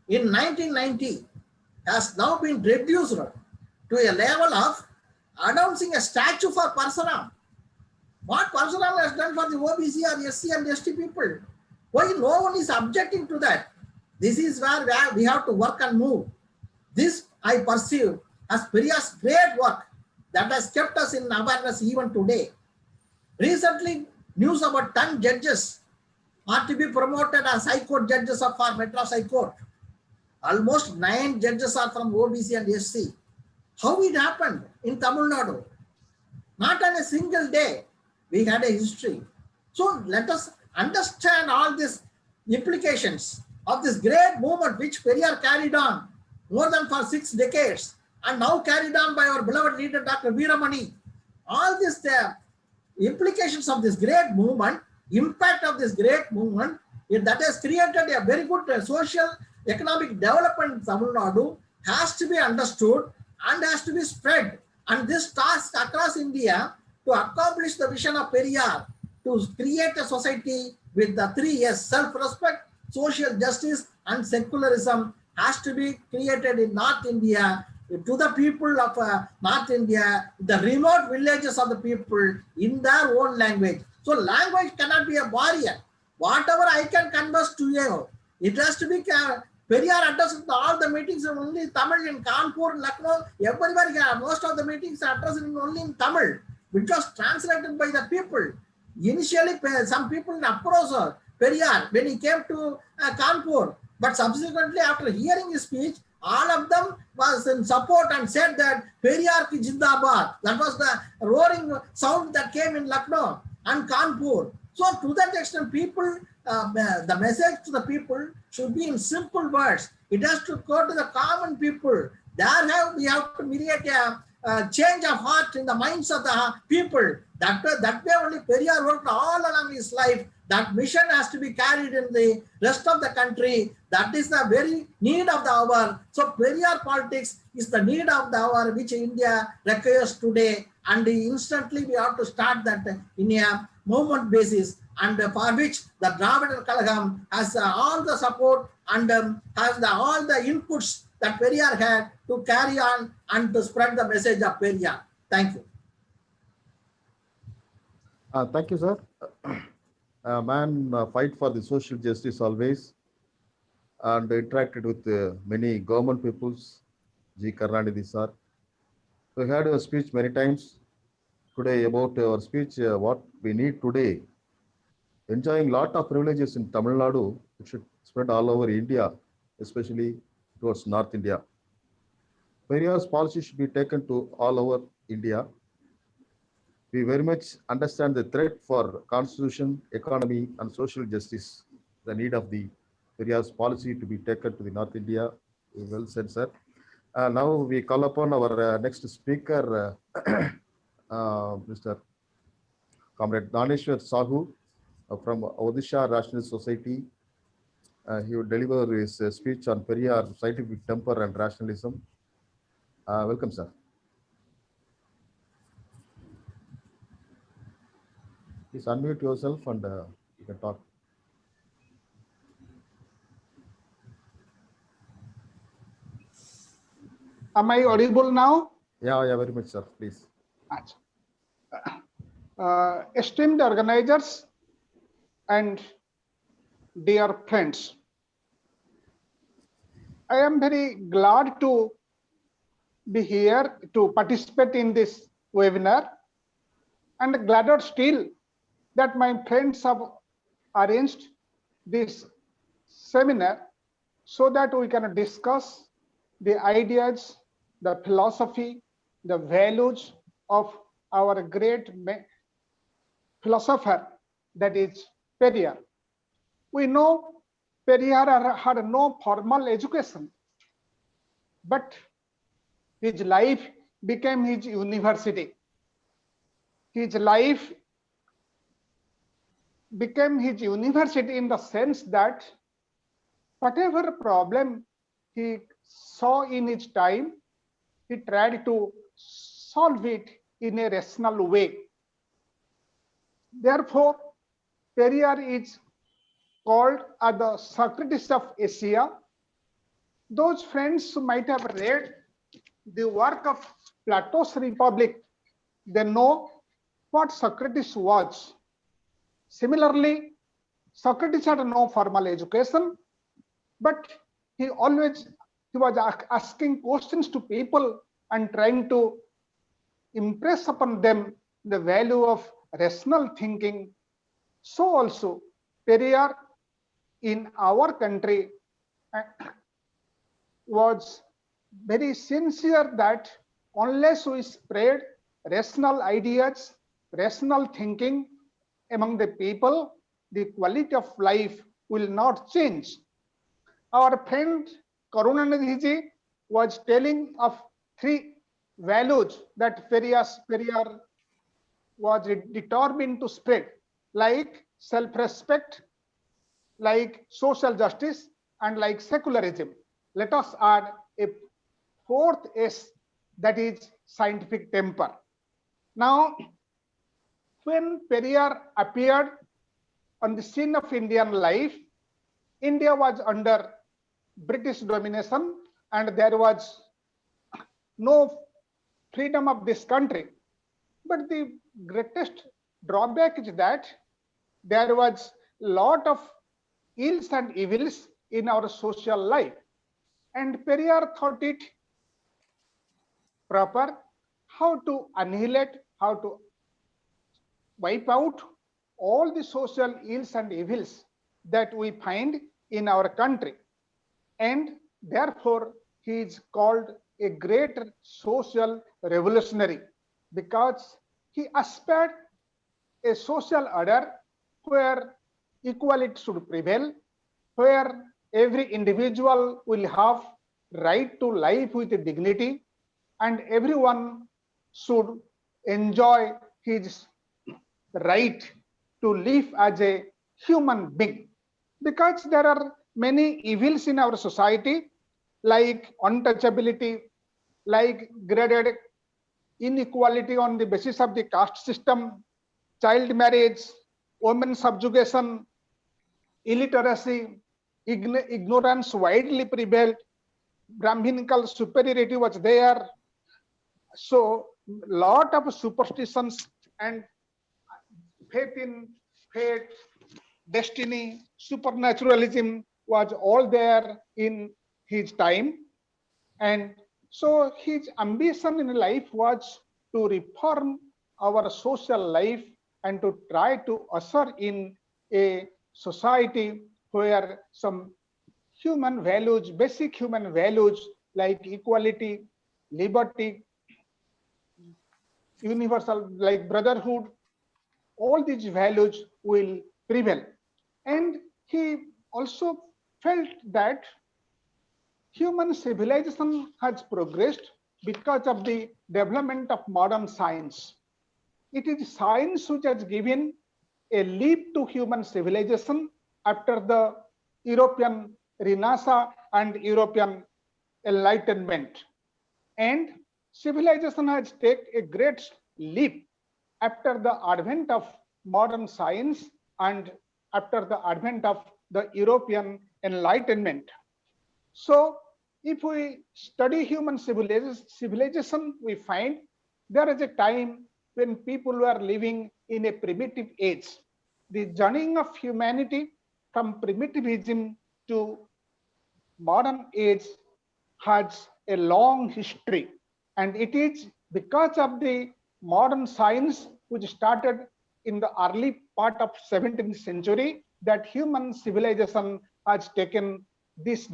in 1990 has now been reduced to a level of announcing a statue for Parsuram. What Parsuram has done for the OBC or SC and ST people, why no one is objecting to that? This is where we have to work and move. This I perceive as Periyar's great work that has kept us in awareness even today. Recently, news about 10 judges are to be promoted as High Court judges of our Madras High Court. Almost 9 judges are from OBC and SC. How it happened in Tamil Nadu? Not on a single day. We had a history. So let us understand all these implications of this great movement which Periyar carried on more than for 6 decades and now carried on by our beloved leader Dr. Veeramani. All these implications of this great movement, impact of this great movement, that has created a very good social economic development in Tamil Nadu has to be understood and has to be spread. And this task across India to accomplish the vision of Periyar to create a society with the 3 S's, self-respect, social justice and secularism has to be created in North India to the people of North India, the remote villages of the people in their own language. So language cannot be a barrier. Whatever I can converse to you, it has to be Periyar addressed all the meetings only Tamil in Kanpur, Lucknow, everywhere. Most of the meetings are addressed only in Tamil, which was translated by the people. Initially, some people approached Periyar when he came to Kanpur, but subsequently, after hearing his speech, all of them was in support and said that Periyar ki Jindabad. That was the roaring sound that came in Lucknow and Kanpur. So to that extent, people, the message to the people should be in simple words. It has to go to the common people. There we have to mediate a change of heart in the minds of the people. That way only Periyar worked all along his life. That mission has to be carried in the rest of the country. That is the very need of the hour. So Periyar politics is the need of the hour which India requires today. And instantly we have to start that in a movement basis, and for which the Dravidar Kalagam has all the support and has all the inputs that Periyar had to carry on and to spread the message of Periyar. Thank you. Thank you, sir. Man fight for the social justice always and interacted with many government peoples, G. Karnanidhi sir. We heard your speech many times today about our speech, what we need today. Enjoying lot of privileges in Tamil Nadu, it should spread all over India, especially towards North India. Periyar's policy should be taken to all over India. We very much understand the threat for constitution, economy, and social justice, the need of the Periyar's policy to be taken to the North India. Well said, sir. Now we call upon our next speaker, Mr. Comrade Daneshwar Sahu from Odisha Rationalist Society. He will deliver his speech on Periyar scientific temper and rationalism. Welcome, sir. Please unmute yourself and you can talk. Am I audible now? Yeah, very much, sir. Please. Esteemed organizers and dear friends, I am very glad to be here to participate in this webinar, and gladder still that my friends have arranged this seminar so that we can discuss the ideas, the philosophy, the values of our great philosopher, that is Periyar. We know Periyar had no formal education, but his life became his university. His life became his university in the sense that whatever problem he saw in his time, he tried to solve it in a rational way. Therefore, Periyar is called as the Socrates of Asia. Those friends who might have read the work of Plato's Republic, they know what Socrates was. Similarly, Socrates had no formal education, but he was asking questions to people and trying to impress upon them the value of rational thinking. So also Periyar in our country was very sincere that unless we spread rational ideas, rational thinking among the people, the quality of life will not change. Our friend Karunanidhi was telling of three values that Periyar was determined to spread, like self-respect, like social justice, and like secularism. Let us add a fourth S, that is scientific temper. Now, when Periyar appeared on the scene of Indian life, India was under British domination and there was no freedom of this country. But the greatest drawback is that there was a lot of ills and evils in our social life. And Periyar thought it proper how to annihilate, how to wipe out all the social ills and evils that we find in our country. And therefore, he is called a great social revolutionary because he aspired a social order where equality should prevail, where every individual will have right to life with dignity, and everyone should enjoy his right to live as a human being. Because there are many evils in our society, like untouchability, like graded inequality on the basis of the caste system, child marriage, women subjugation, illiteracy, ignorance widely prevailed, Brahminical superiority was there. So, lot of superstitions and faith in fate, destiny, supernaturalism was all there in his time. And so his ambition in life was to reform our social life and to try to usher in a society where some human values, basic human values like equality, liberty, universal like brotherhood, all these values will prevail. And he also felt that human civilization has progressed because of the development of modern science. It is science which has given a leap to human civilization after the European Renaissance and European Enlightenment. And civilization has taken a great leap after the advent of modern science and after the advent of the European Enlightenment. So, if we study human civilization, we find there is a time when people were living in a primitive age. The journey of humanity from primitivism to modern age has a long history, and it is because of the modern science which started in the early part of 17th century that human civilization has taken this,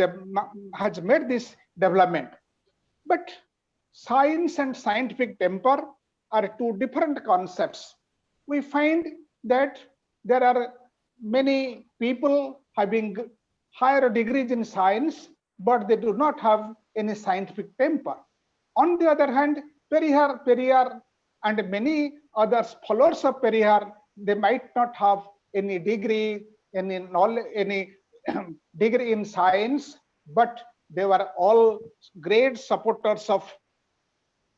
has made this development. But science and scientific temper are two different concepts. We find that there are many people having higher degrees in science, but they do not have any scientific temper. On the other hand, Periyar and many others followers of Periyar, they might not have any degree, any knowledge, any degree in science, but they were all great supporters of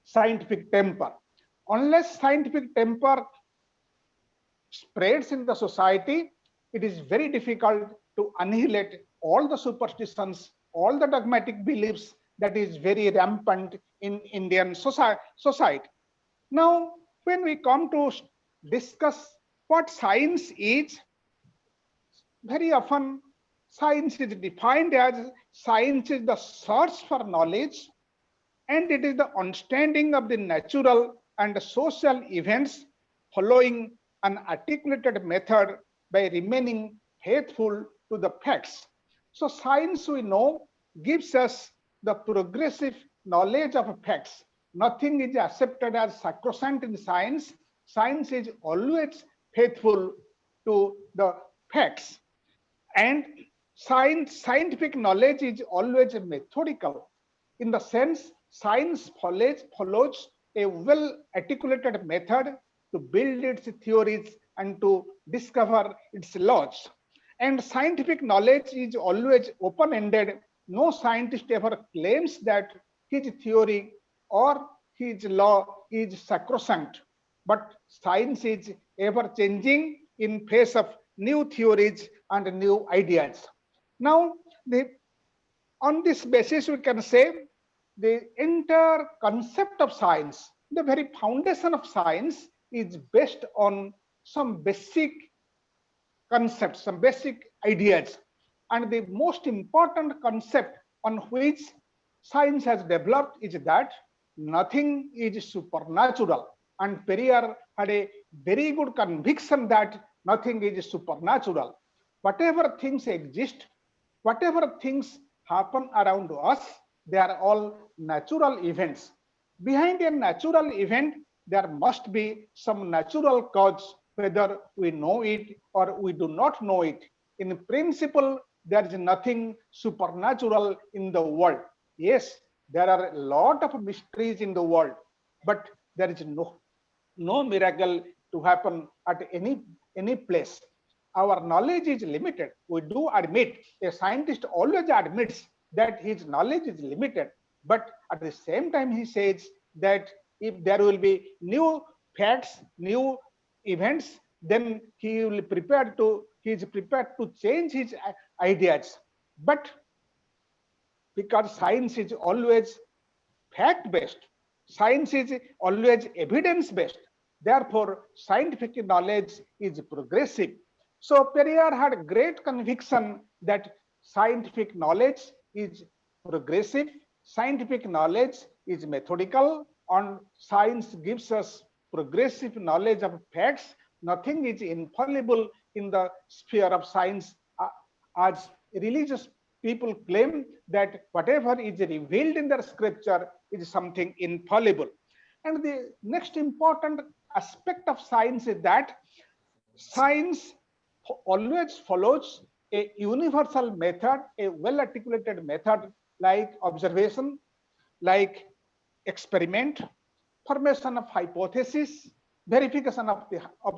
scientific temper. Unless scientific temper spreads in the society, it is very difficult to annihilate all the superstitions, all the dogmatic beliefs that is very rampant in Indian society. Now, when we come to discuss what science is, very often science is defined as science is the search for knowledge, and it is the understanding of the natural and social events following an articulated method by remaining faithful to the facts. So science, we know, gives us the progressive knowledge of facts. Nothing is accepted as sacrosanct in science. Science is always faithful to the facts. And scientific knowledge is always methodical. In the sense, science follows a well articulated method to build its theories and to discover its laws. And scientific knowledge is always open-ended. No scientist ever claims that his theory or his law is sacrosanct. But science is ever changing in face of new theories and new ideas. Now, on this basis, we can say the entire concept of science, the very foundation of science, is based on some basic concepts, some basic ideas. And the most important concept on which science has developed is that nothing is supernatural. And Periyar had a very good conviction that nothing is supernatural. Whatever things exist, whatever things happen around us, they are all natural events. Behind a natural event, there must be some natural cause, whether we know it or we do not know it. In principle, there is nothing supernatural in the world. Yes, there are a lot of mysteries in the world, but there is no miracle to happen at any place. Our knowledge is limited. We do admit, a scientist always admits that his knowledge is limited, but at the same time he says that if there will be new facts, new events, then he is prepared to change his ideas. But because science is always fact-based, science is always evidence-based, therefore scientific knowledge is progressive. So Periyar had great conviction that scientific knowledge is progressive, scientific knowledge is methodical, and science gives us progressive knowledge of facts. Nothing is infallible in the sphere of science, as religious people claim that whatever is revealed in the scripture is something infallible. And the next important aspect of science is that science always follows a universal method, a well-articulated method like observation, like experiment, formation of hypothesis, verification of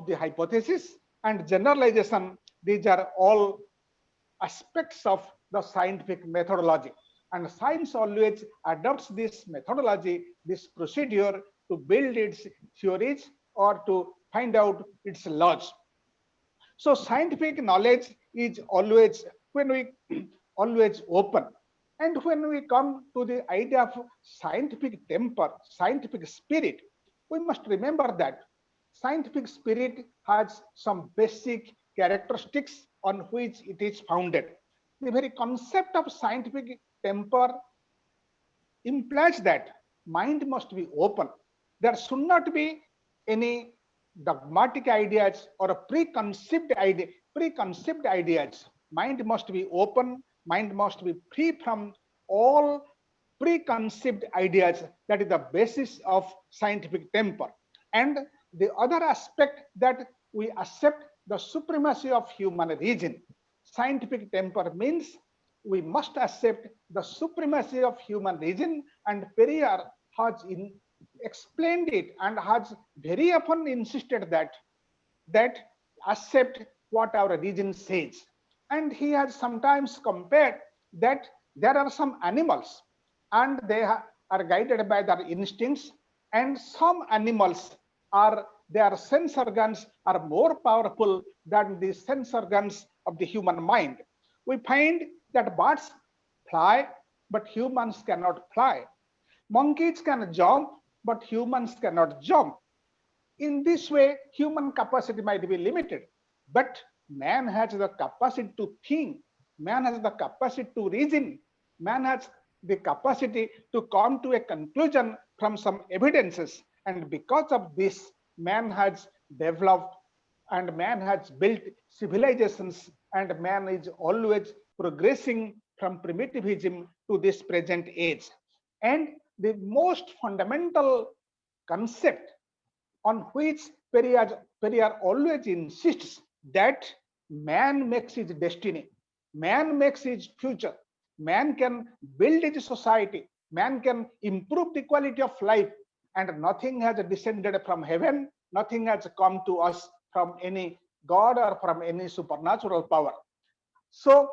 the hypothesis, and generalization. These are all aspects of the scientific methodology. And science always adopts this methodology, this procedure to build its theories or to find out its laws. So scientific knowledge is always, when we always open. And when we come to the idea of scientific temper, scientific spirit, we must remember that scientific spirit has some basic characteristics on which it is founded. The very concept of scientific temper implies that mind must be open. There should not be any dogmatic ideas or preconceived ideas. mind must be open, mind must be free from all preconceived ideas. That is the basis of scientific temper. And the other aspect, that we accept the supremacy of human reason. Scientific temper means we must accept the supremacy of human reason, and Periyar has explained it and has very often insisted that accept what our reason says. And he has sometimes compared that there are some animals and they are guided by their instincts, and some animals are, their sense organs are more powerful than the sense organs of the human mind. We find that birds fly, but humans cannot fly. Monkeys can jump, but humans cannot jump. In this way, human capacity might be limited, but man has the capacity to think, man has the capacity to reason, man has the capacity to come to a conclusion from some evidences. And because of this, man has developed and man has built civilizations, and man is always progressing from primitivism to this present age. And the most fundamental concept on which Periyar always insists, that man makes his destiny, man makes his future, man can build his society, man can improve the quality of life, and nothing has descended from heaven, nothing has come to us from any god or from any supernatural power. So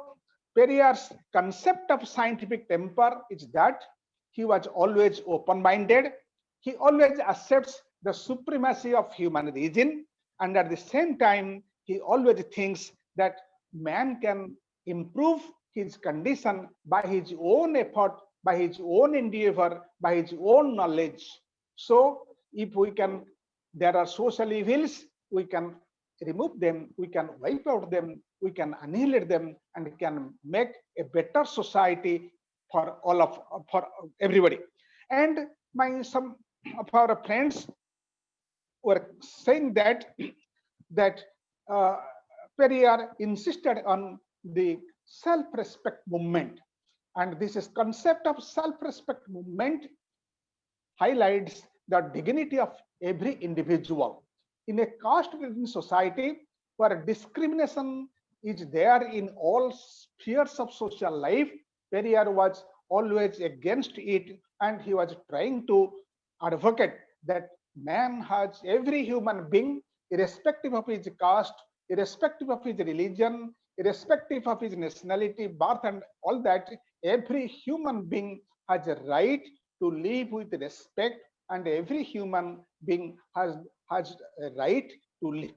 Periyar's concept of scientific temper is that he was always open-minded, he always accepts the supremacy of human reason, and at the same time, he always thinks that man can improve his condition by his own effort, by his own endeavor, by his own knowledge. So if we can, there are social evils, we can remove them, we can wipe out them, we can annihilate them, and can make a better society for all of, for everybody. And some of our friends were saying that uh, Periyar insisted on the self-respect movement, and this is concept of self-respect movement highlights the dignity of every individual. In a caste-ridden society where discrimination is there in all spheres of social life, Periyar was always against it, and he was trying to advocate that man has, every human being, irrespective of his caste, irrespective of his religion, irrespective of his nationality, birth, and all that, every human being has a right to live with respect, and every human being has a right to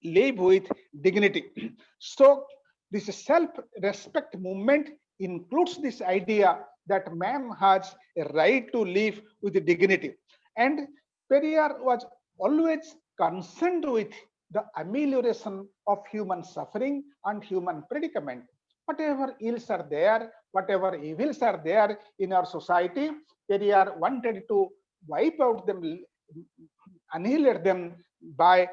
live with dignity. So this self-respect movement includes this idea that man has a right to live with dignity. And Periyar was always concerned with the amelioration of human suffering and human predicament. Whatever ills are there, whatever evils are there in our society, Periyar wanted to wipe out them, annihilate them by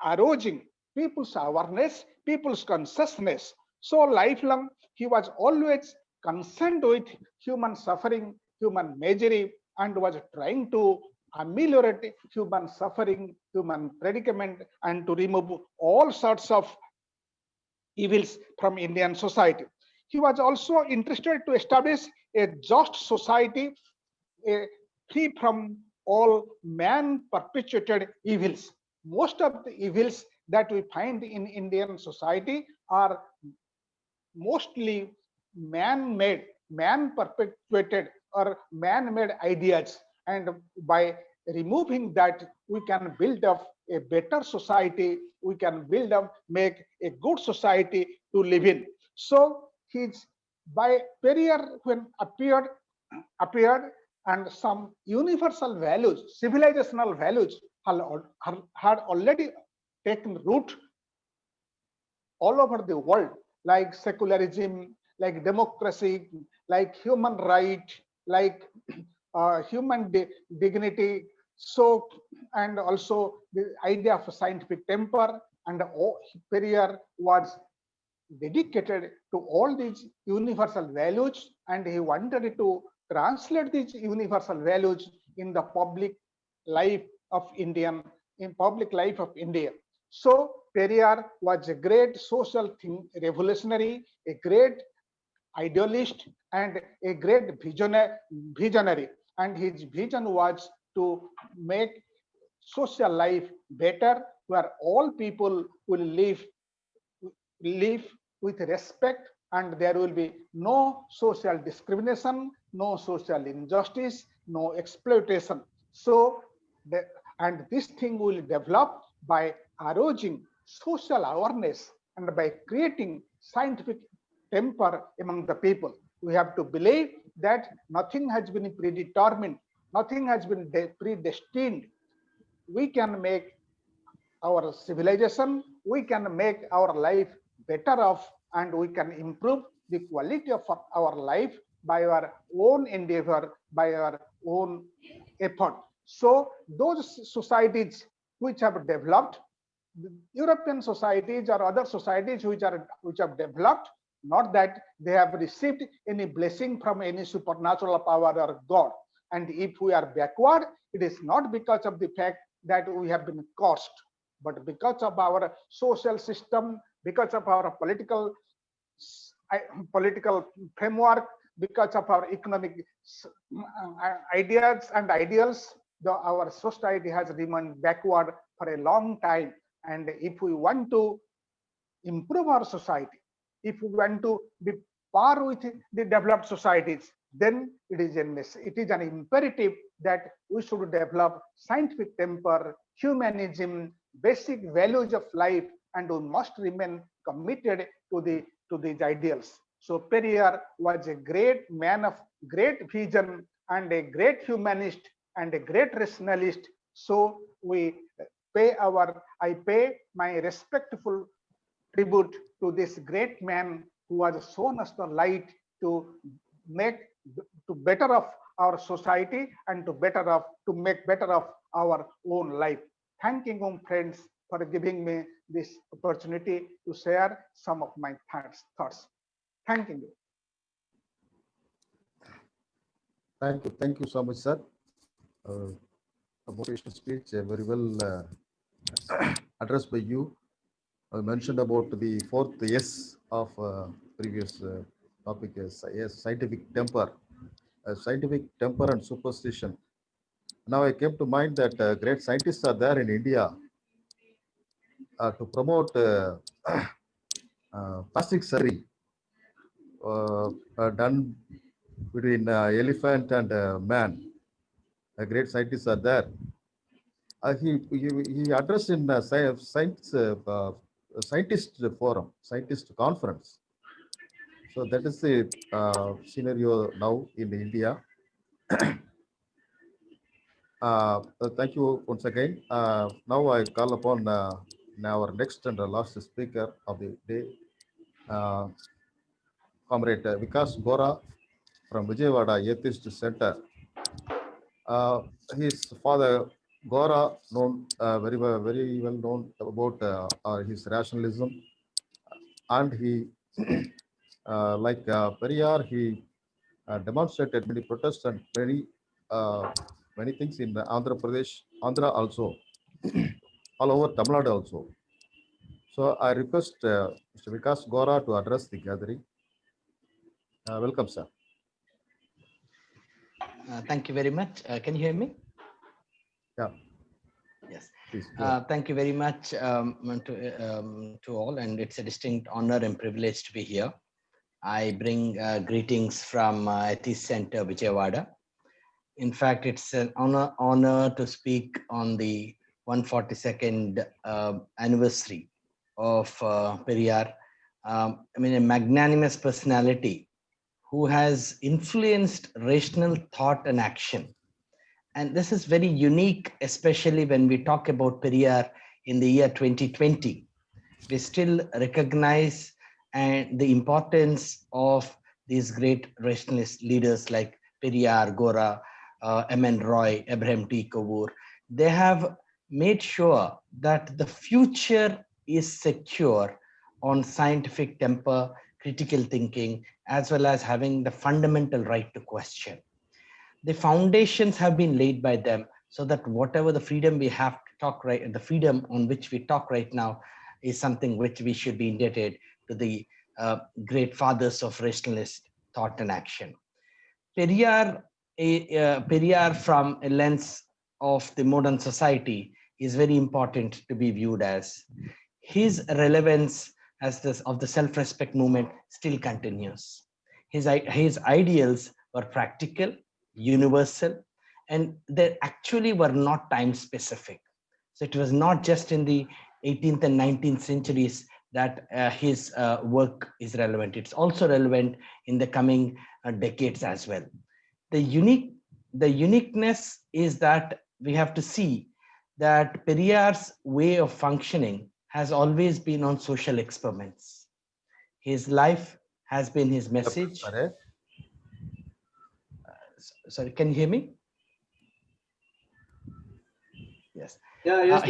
arousing people's awareness, people's consciousness. So lifelong, he was always concerned with human suffering, human misery, and was trying to ameliorate human suffering, human predicament, and to remove all sorts of evils from Indian society. He was also interested to establish a just society, free from all man perpetuated evils. Most of the evils that we find in Indian society are mostly man-made, man-perpetuated, or man-made ideas. And by removing that, we can build up a better society, we can build up, make a good society to live in. So his, by Periyar, when appeared, and some universal values, civilizational values had already taken root all over the world, like secularism, like democracy, like human right, like human dignity. So, and also the idea of scientific temper, and Periyar was dedicated to all these universal values, and he wanted to translate these universal values in the public life of public life of India. So Periyar was a great social revolutionary, a great idealist, and a great visionary. And his vision was to make social life better, where all people will live with respect, and there will be no social discrimination, no social injustice, no exploitation. So, and this thing will develop by arousing social awareness and by creating scientific temper among the people. We have to believe that nothing has been predetermined, nothing has been predestined. We can make our civilization, we can make our life better off, and we can improve the quality of our life by our own endeavor, by our own effort. So those societies which have developed, European societies or other societies which have developed, not that they have received any blessing from any supernatural power or God. And if we are backward, it is not because of the fact that we have been cursed, but because of our social system, because of our political framework, because of our economic ideas and ideals, our society has remained backward for a long time. And if we want to improve our society, if we want to be par with the developed societies, then it is an imperative that we should develop scientific temper, humanism, basic values of life, and we must remain committed to these ideals. So Periyar was a great man of great vision and a great humanist and a great rationalist. So I pay my respectful tribute to this great man who has shown us the light to make to better of our society and to make better of our own life. Thanking you, friends, for giving me this opportunity to share some of my thoughts. Thanking you. Thank you so much, sir. A motivational speech, very well addressed by you. I mentioned about the fourth S of previous topic is yes, scientific temper, and superstition. Now I came to mind that great scientists are there in India to promote plastic surgery done between elephant and man. Great scientists are there. He addressed in scientist forum, scientist conference. So that is the scenario now in India. Thank you once again. Now I call upon our next and last speaker of the day, Comrade Vikas Gora from Vijayawada Atheist Center. His father Gora, very well known about his rationalism, and he, like Periyar, he demonstrated many protests and many things in Andhra Pradesh, Andhra also, all over Tamil Nadu also. So I request Mr. Vikas Gora to address the gathering. Welcome, sir. Thank you very much. Can you hear me? Yeah. Yes. Please. Thank you very much to all, and it's a distinct honor and privilege to be here. I bring greetings from Atheist Center, Vijayawada. In fact, it's an honor to speak on the 142nd anniversary of Periyar. I mean, a magnanimous personality who has influenced rational thought and action. And this is very unique, especially when we talk about Periyar in the year 2020. We still recognize the importance of these great rationalist leaders like Periyar, Gora, M.N. Roy, Abraham T. Kovoor. They have made sure that the future is secure on scientific temper, critical thinking, as well as having the fundamental right to question. The foundations have been laid by them so that whatever the freedom we have to talk right, the freedom on which we talk right now is something which we should be indebted to the great fathers of rationalist thought and action. Periyar from a lens of the modern society is very important to be viewed as. His relevance as this of the self-respect movement still continues. His ideals were practical, universal, and they actually were not time specific. So it was not just in the 18th and 19th centuries that his work is relevant. It's also relevant in the coming decades as well. The uniqueness is that we have to see that Periyar's way of functioning has always been on social experiments. His life has been his message. Sorry, can you hear me? Yes. Yeah, yes,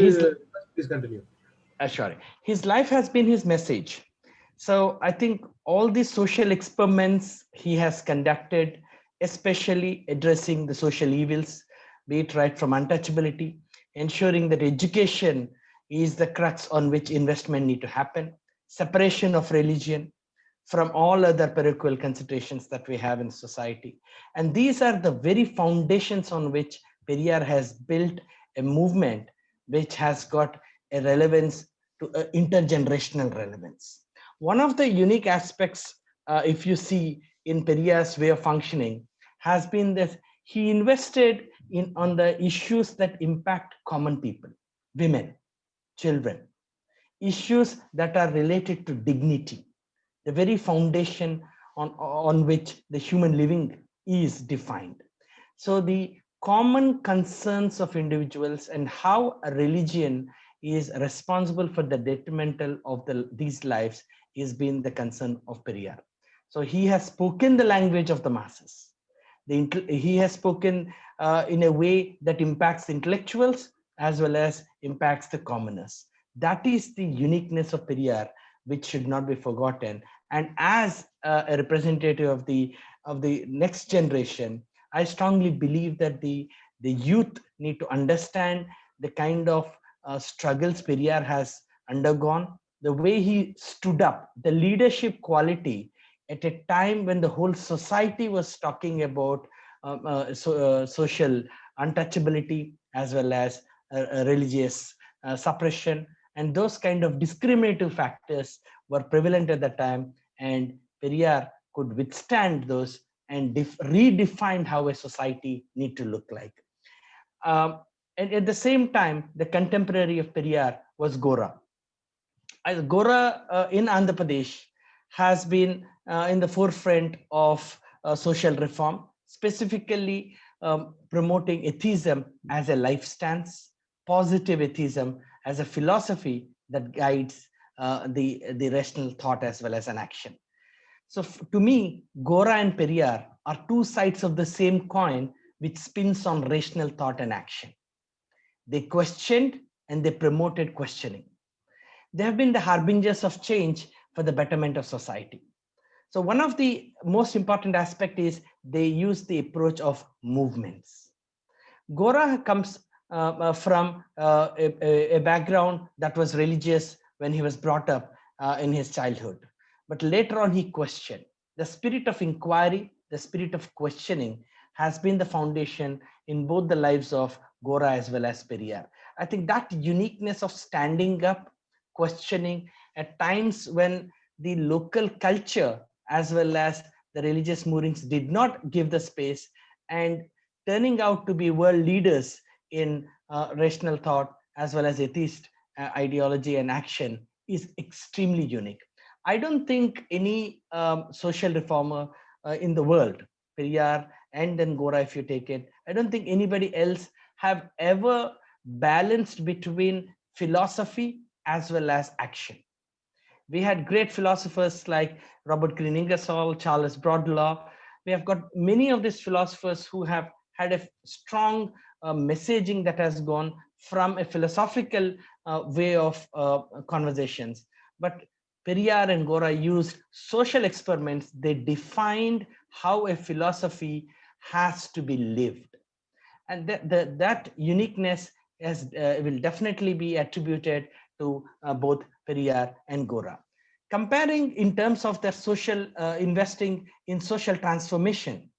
please continue. Sorry. His life has been his message. So I think all these social experiments he has conducted, especially addressing the social evils, be it right from untouchability, ensuring that education is the crux on which investment need to happen, separation of religion from all other parochial considerations that we have in society. And these are the very foundations on which Periyar has built a movement which has got a relevance to intergenerational relevance. One of the unique aspects, if you see in Periyar's way of functioning, has been that he invested on the issues that impact common people, women, children, issues that are related to dignity, the very foundation on which the human living is defined. So the common concerns of individuals and how a religion is responsible for the detrimental of these lives is been the concern of Periyar. So he has spoken the language of the masses. He has spoken in a way that impacts the intellectuals as well as impacts the commoners. That is the uniqueness of Periyar, which should not be forgotten. And as a representative of the next generation, I strongly believe that the youth need to understand the kind of struggles Periyar has undergone, the way he stood up, the leadership quality at a time when the whole society was talking about social untouchability as well as religious suppression, and those kind of discriminative factors were prevalent at the time, and Periyar could withstand those and redefine how a society need to look like. And at the same time, the contemporary of Periyar was Gora. Gora in Andhra Pradesh has been in the forefront of social reform, specifically promoting atheism as a life stance, positive atheism as a philosophy that guides the rational thought as well as an action. So to me, Gora and Periyar are two sides of the same coin which spins on rational thought and action. They questioned and they promoted questioning. They have been the harbingers of change for the betterment of society. So one of the most important aspect is they use the approach of movements. Gora comes from a background that was religious when he was brought up in his childhood. But later on, he questioned. The spirit of inquiry, the spirit of questioning has been the foundation in both the lives of Gora as well as Periyar. I think that uniqueness of standing up, questioning at times when the local culture as well as the religious moorings did not give the space, and turning out to be world leaders in rational thought as well as atheist ideology and action is extremely unique. I don't think any social reformer in the world, Periyar and then Gora, if you take it, I don't think anybody else have ever balanced between philosophy as well as action. We had great philosophers like Robert Greene Ingersoll, Charles Brodlaw. We have got many of these philosophers who have had a strong messaging that has gone from a philosophical way of conversations. But Periyar and Gora used social experiments. They defined how a philosophy has to be lived. And that uniqueness will definitely be attributed to both Periyar and Gora. Comparing in terms of their social investing in social transformation,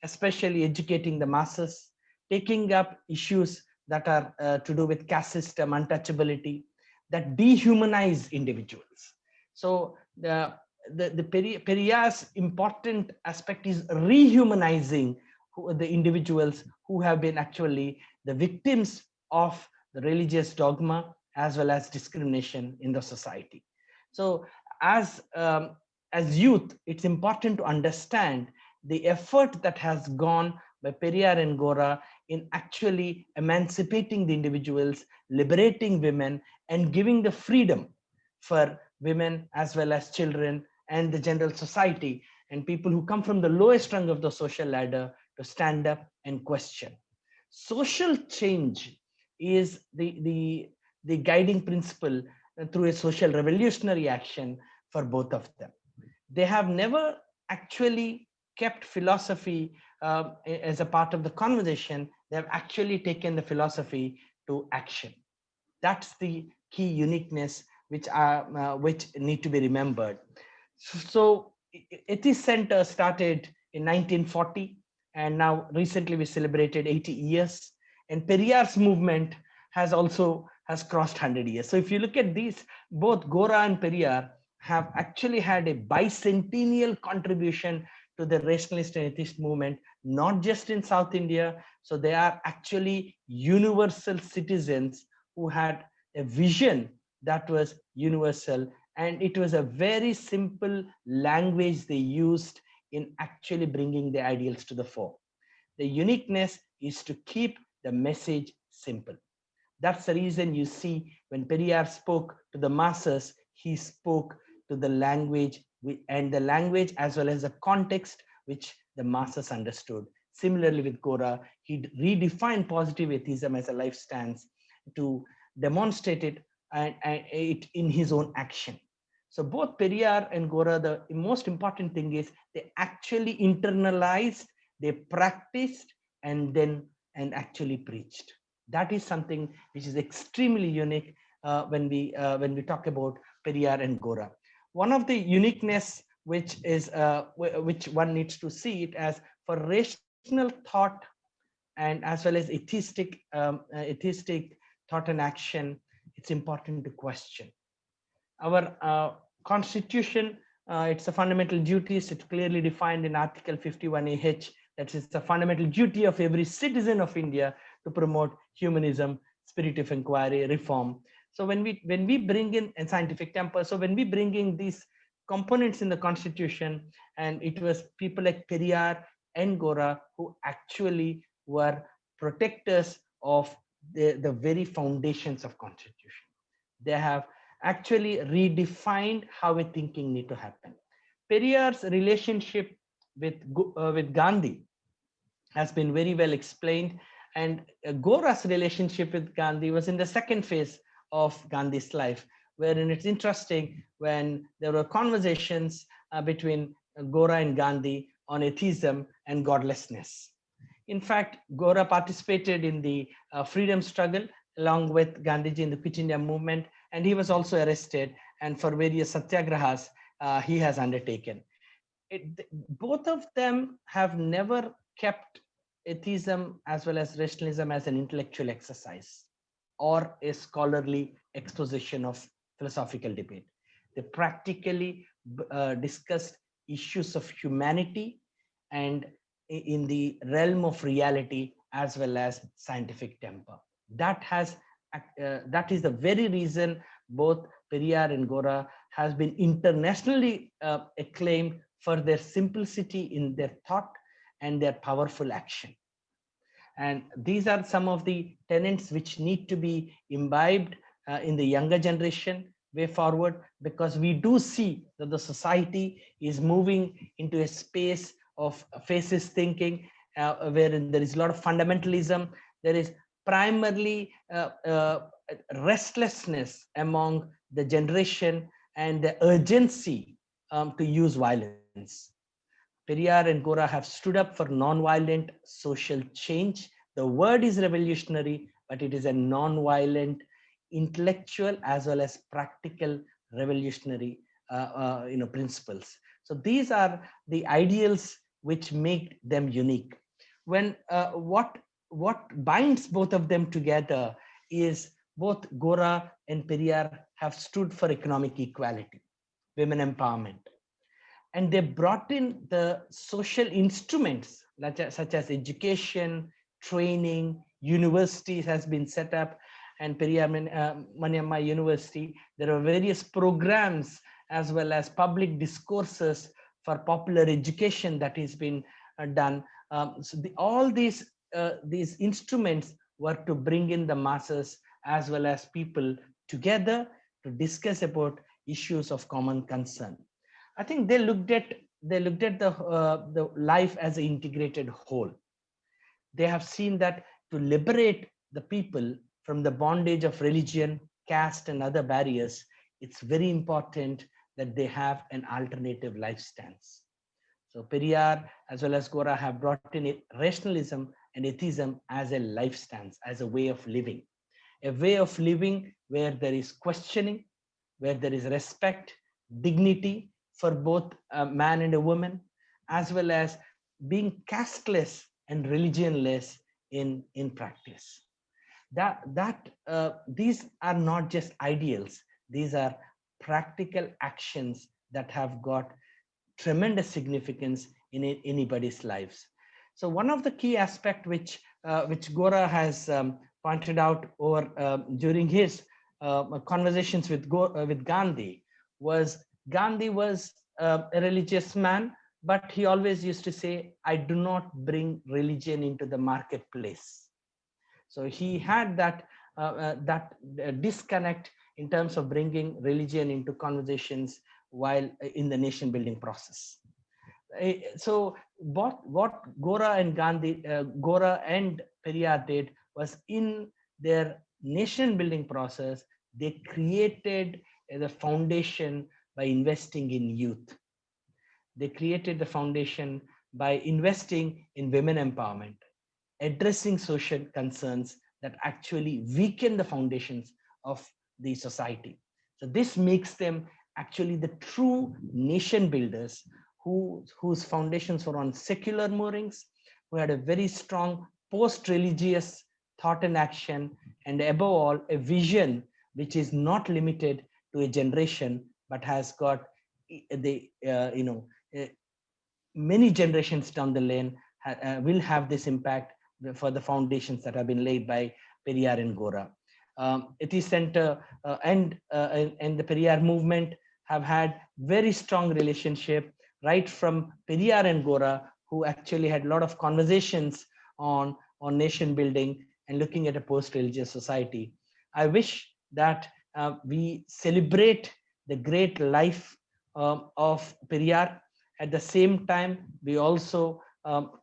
especially educating the masses, taking up issues that are to do with caste system, untouchability, that dehumanize individuals. So the Periyar's important aspect is rehumanizing the individuals who have been actually the victims of the religious dogma as well as discrimination in the society. So as youth, it's important to understand the effort that has gone by Periyar and Gora in actually emancipating the individuals, liberating women, and giving the freedom for women as well as children and the general society and people who come from the lowest rung of the social ladder to stand up and question. Social change is the guiding principle through a social revolutionary action for both of them. They have never actually kept philosophy as a part of the conversation. They have actually taken the philosophy to action. That's the key uniqueness which need to be remembered. So Atheist Center started in 1940, and now recently we celebrated 80 years. And Periyar's movement has crossed 100 years. So if you look at these, both Gora and Periyar have actually had a bicentennial contribution to the rationalist and atheist movement, not just in South India. So they are actually universal citizens who had a vision that was universal, and it was a very simple language they used in actually bringing the ideals to the fore. The uniqueness is to keep the message simple. That's the reason you see when Periyar spoke to the masses, he spoke to the language and the language as well as the context which the masses understood. Similarly with Gora, he redefined positive atheism as a life stance to demonstrate it and it in his own action. So both Periyar and Gora, the most important thing is they actually internalized, they practiced, and actually preached. That is something which is extremely unique when we talk about Periyar and Gora. One of the uniqueness which which one needs to see it as for rational thought and as well as atheistic thought and action, it's important to question. Our constitution, it's a fundamental duties. It's clearly defined in Article 51AH that it's a fundamental duty of every citizen of India to promote humanism, spirit of inquiry, reform. So when we bring in a scientific temper, so when we bring in these components in the constitution, and it was people like Periyar and Gora who actually were protectors of the very foundations of constitution. They have actually redefined how a thinking need to happen. Periyar's relationship with Gandhi has been very well explained, and Gora's relationship with Gandhi was in the second phase of Gandhi's life, wherein it's interesting when there were conversations between Gora and Gandhi on atheism and godlessness. In fact, Gora participated in the freedom struggle along with Gandhiji in the Quit India movement, and he was also arrested, and for various satyagrahas he has undertaken. Both of them have never kept atheism as well as rationalism as an intellectual exercise or a scholarly exposition of philosophical debate. They practically discussed issues of humanity and in the realm of reality as well as scientific temper. That is the very reason both Periyar and Gora has been internationally acclaimed for their simplicity in their thought and their powerful action. And these are some of the tenets which need to be imbibed in the younger generation way forward, because we do see that the society is moving into a space of fascist thinking, wherein there is a lot of fundamentalism. There is primarily restlessness among the generation and the urgency to use violence. Periyar and Gora have stood up for non-violent social change. The word is revolutionary, but it is a non-violent, intellectual as well as practical revolutionary principles. So these are the ideals which make them unique. When what binds both of them together is both Gora and Periyar have stood for economic equality, women empowerment, and they brought in the social instruments such as education, training, universities has been set up, and Maniamma University. There are various programs as well as public discourses for popular education that has been done. All these instruments were to bring in the masses as well as people together to discuss about issues of common concern. I think they looked at the life as an integrated whole. They have seen that to liberate the people from the bondage of religion, caste, and other barriers, it's very important that they have an alternative life stance. So Periyar as well as Gora have brought in rationalism and atheism as a life stance, as a way of living. A way of living where there is questioning, where there is respect, dignity for both a man and a woman, as well as being casteless and religionless in practice. These are not just ideals; these are practical actions that have got tremendous significance in anybody's lives. So one of the key aspect which Gora has pointed out over during his conversations with Gandhi was a religious man, but he always used to say, "I do not bring religion into the marketplace." So he had that disconnect in terms of bringing religion into conversations while in the nation building process. So what Gora and Periyar did was, in their nation building process, they created the foundation by investing in youth. They created the foundation by investing in women empowerment, addressing social concerns that actually weaken the foundations of the society. So this makes them actually the true nation builders whose foundations were on secular moorings, who had a very strong post-religious thought and action, and above all, a vision which is not limited to a generation, but has got many generations down the lane will have this impact for the foundations that have been laid by Periyar and Gora. Atheist Center and the Periyar movement have had very strong relationship right from Periyar and Gora, who actually had a lot of conversations on nation building and looking at a post-religious society. I wish that we celebrate the great life of Periyar. At the same time, we also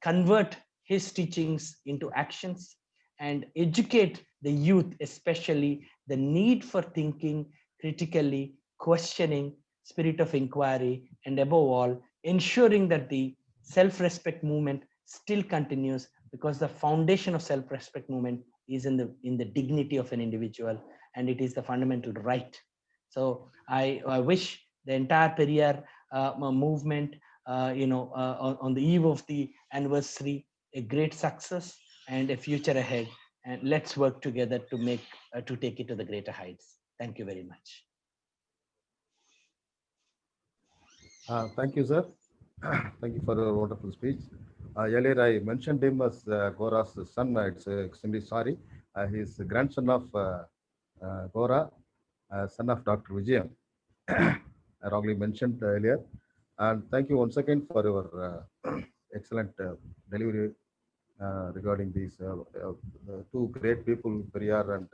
convert his teachings into actions and educate the youth, especially the need for thinking critically, questioning, spirit of inquiry, and above all, ensuring that the self-respect movement still continues, because the foundation of self-respect movement is in the dignity of an individual, and it is the fundamental right. So I wish the entire Periyar movement, on the eve of the anniversary, a great success and a future ahead. And let's work together to take it to the greater heights. Thank you very much. Thank you, sir. Thank you for your wonderful speech. Earlier, I mentioned him as Gora's son. It's extremely sorry. He's the grandson of Gora, son of Dr. Vijayam. I wrongly mentioned earlier. And thank you once again for your excellent delivery regarding these two great people, Periyar and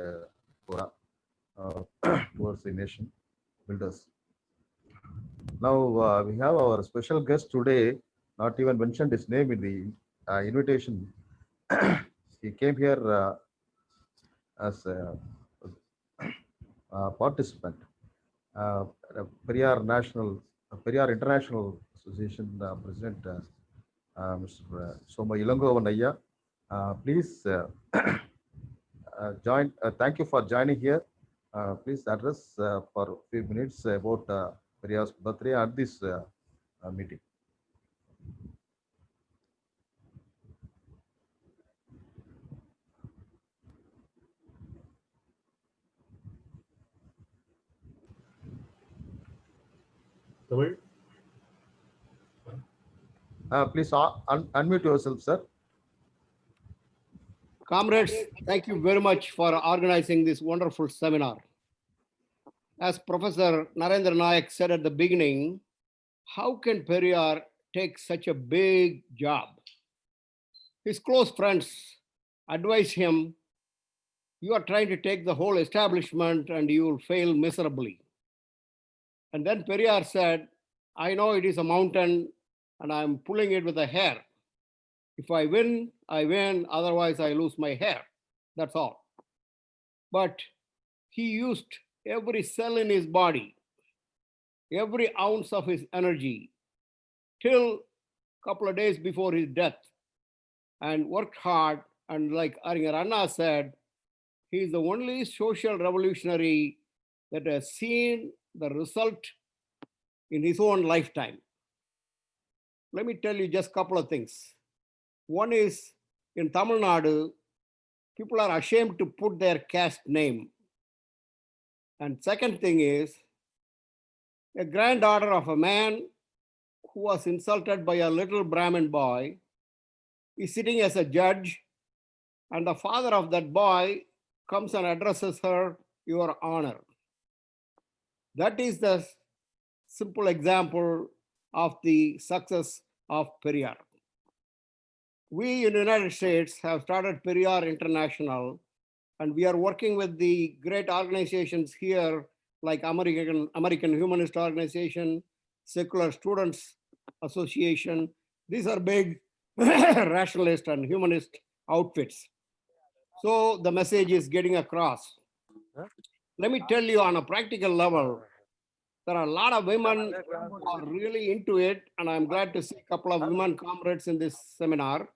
Gora, towards the nation builders. Now we have our special guest today, not even mentioned his name in the invitation. He came here as a participant. uh, Periyar Periyar International Association President, Mr. Soma Ilangovan Ayya. Please join. Thank you for joining here. Please address for a few minutes about Periyar's birthday at this meeting. Tamil? Please unmute yourself, sir. Comrades, thank you very much for organizing this wonderful seminar. As Professor Narendra Nayak said at the beginning, how can Periyar take such a big job? His close friends advise him, you are trying to take the whole establishment and you will fail miserably. And then Periyar said, I know it is a mountain and I'm pulling it with a hair. If I win, I win, otherwise I lose my hair. That's all. But he used every cell in his body, every ounce of his energy till a couple of days before his death and worked hard. And like Aringer Anna said, he is the only social revolutionary that has seen the result in his own lifetime. Let me tell you just a couple of things. One is in Tamil Nadu, people are ashamed to put their caste name. And second thing is, a granddaughter of a man who was insulted by a little Brahmin boy is sitting as a judge, and the father of that boy comes and addresses her, Your Honor. That is the simple example of the success of Periyar. We in the United States have started Periyar International, and we are working with the great organizations here like American Humanist Organization, Secular Students Association. These are big rationalist and humanist outfits. So the message is getting across. Let me tell you on a practical level, there are a lot of women who are really into it, and I'm glad to see a couple of women comrades in this seminar.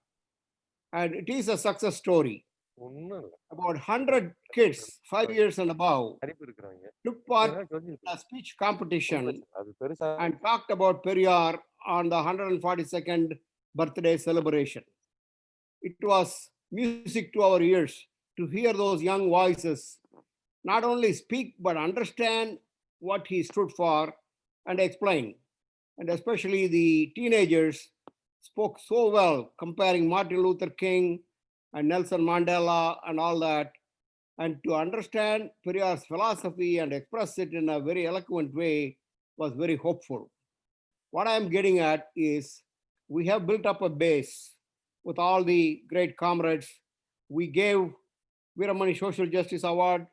And it is a success story. About 100 kids, 5 years and above, took part in a speech competition and talked about Periyar on the 142nd birthday celebration. It was music to our ears to hear those young voices not only speak but understand what he stood for and explain. And especially the teenagers spoke so well, comparing Martin Luther King and Nelson Mandela and all that. And to understand Periyar's philosophy and express it in a very eloquent way was very hopeful. What I'm getting at is we have built up a base with all the great comrades. We gave Veeramani Social Justice Award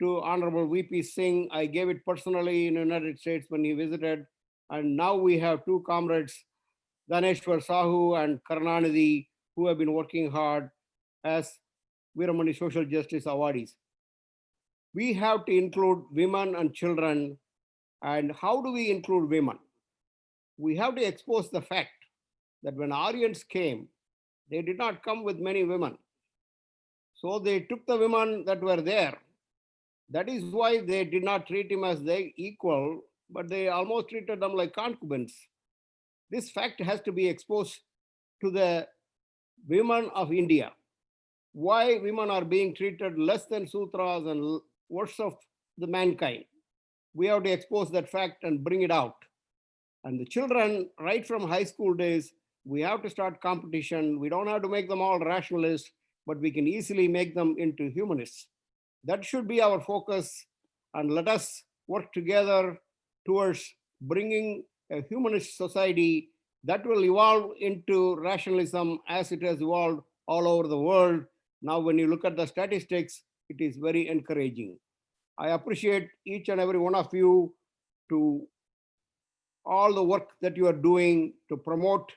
to Honorable VP Singh. I gave it personally in the United States when he visited. And now we have two comrades, Ganeshwar Sahu and Karunanidhi, who have been working hard as Veeramani Social Justice Awardees. We have to include women and children. And how do we include women? We have to expose the fact that when Aryans came, they did not come with many women. So they took the women that were there. That is why they did not treat him as their equal, but they almost treated them like concubines. This fact has to be exposed to the women of India. Why women are being treated less than Sutras and worse of the mankind. We have to expose that fact and bring it out. And the children, right from high school days, we have to start competition. We don't have to make them all rationalists, but we can easily make them into humanists. That should be our focus, and let us work together towards bringing a humanist society that will evolve into rationalism as it has evolved all over the world. Now, when you look at the statistics, it is very encouraging. I appreciate each and every one of you to all the work that you are doing to promote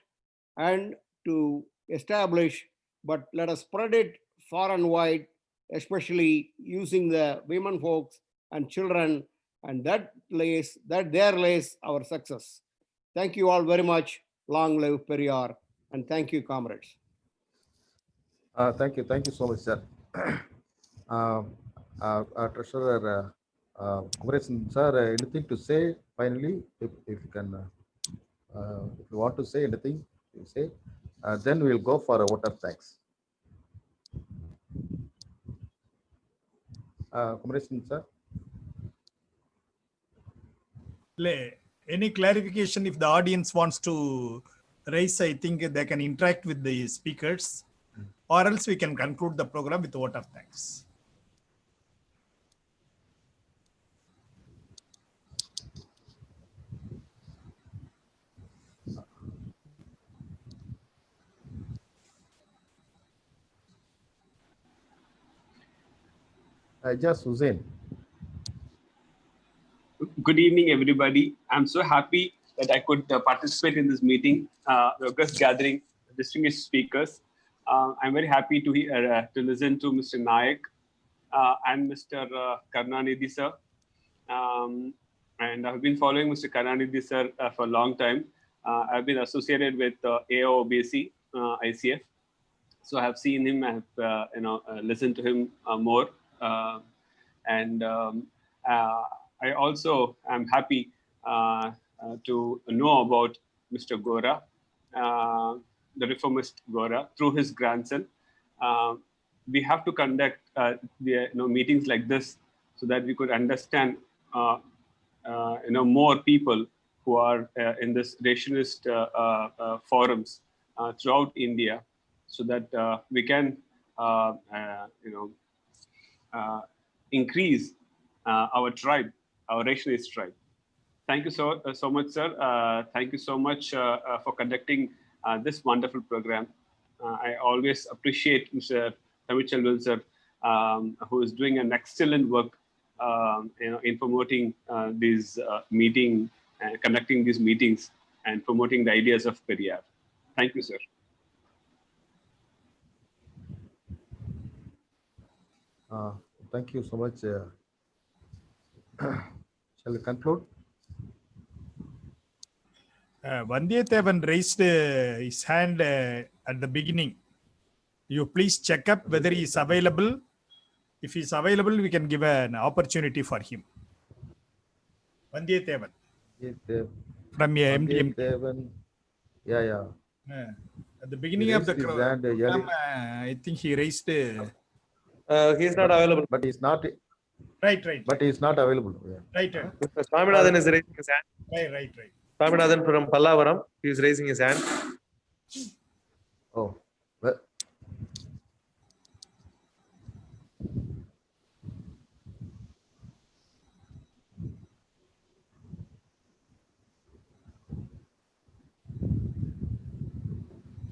and to establish, but let us spread it far and wide, especially using the women folks and children and that there lays our success. Thank you all very much. Long live Periyar, and thank you, comrades. Thank you so much, sir. Treasurer Kumaresan, sir, anything to say finally? If you can, if you want to say anything, you say. Then we'll go for a vote of thanks. Kumaresan, sir. Any clarification if the audience wants to raise, I think they can interact with the speakers, or else we can conclude the program with a vote of thanks. Just Hussein. Good evening, everybody. I'm so happy that I could participate in this meeting, the August gathering, distinguished speakers. I'm very happy to listen to Mr. Nayak and Mr. Karnanidhi sir. And I've been following Mr. Karnanidhi sir for a long time. I've been associated with AOBC, ICF. So I have seen him, I have listened to him more. I also am happy to know about Mr. Gora, the reformist Gora, through his grandson. We have to conduct meetings like this so that we could understand more people who are in this rationalist forums throughout India, so that we can increase our tribe, our rationalist tribe. Thank you so much, sir. Thank you so much for conducting this wonderful program. I always appreciate Mr. Tamichelvan sir, who is doing an excellent work in promoting these conducting these meetings and promoting the ideas of Periyar. Thank you, sir. Thank you so much. Shall we conclude? Vandiyathevan raised his hand at the beginning. You please check up whether he is available. If he is available, we can give an opportunity for him. Vandiyathevan. From MDM. Yeah. At the beginning of the program, I think he raised. He is not available. But he's not. Right. But he's not available. Yeah. Right. Mr. Swaminathan is raising his hand. Right. Swaminathan from Pallavaram, he is raising his hand. Oh, well.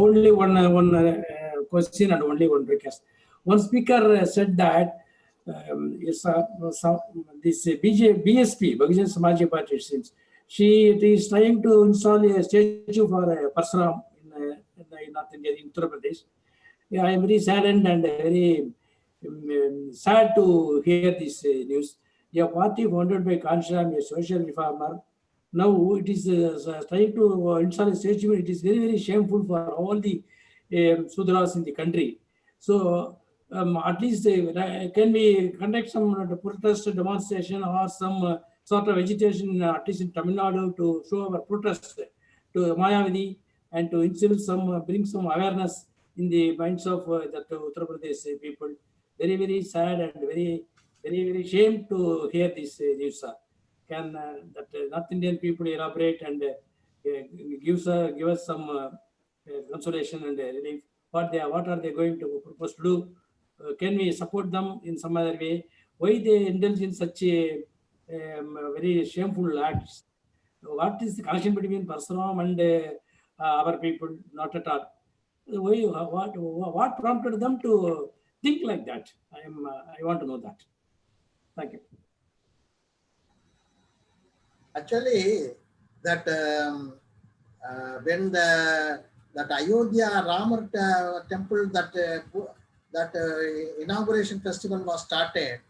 Only one question and only one request. One speaker said that this BSP, Bhajan Samaji Party, seems it is trying to install a statue for Parsuram in North India, in Uttar Pradesh. Yeah, I am very saddened and very sad to hear this news. A party founded by Kanshiram, a social reformer. Now it is trying to install a statue. It is very, very shameful for all the Sudras in the country. So at least can we conduct some protest demonstration or some sort of agitation, at least in Tamil Nadu, to show our protest to Mayavadi and to instill some, bring some awareness in the minds of the Uttar Pradesh people. Very, very sad and very, very, very shame to hear this news. Can that North Indian people elaborate and give us some consolation and relief? What are they going to propose to do? Can we support them in some other way? Why they indulge in such a very shameful acts? What is the connection between Parsuram and our people? Not at all. What prompted them to think like that? I want to know that. Thank you. Actually, that when that Ayodhya Ramar temple that inauguration festival was started,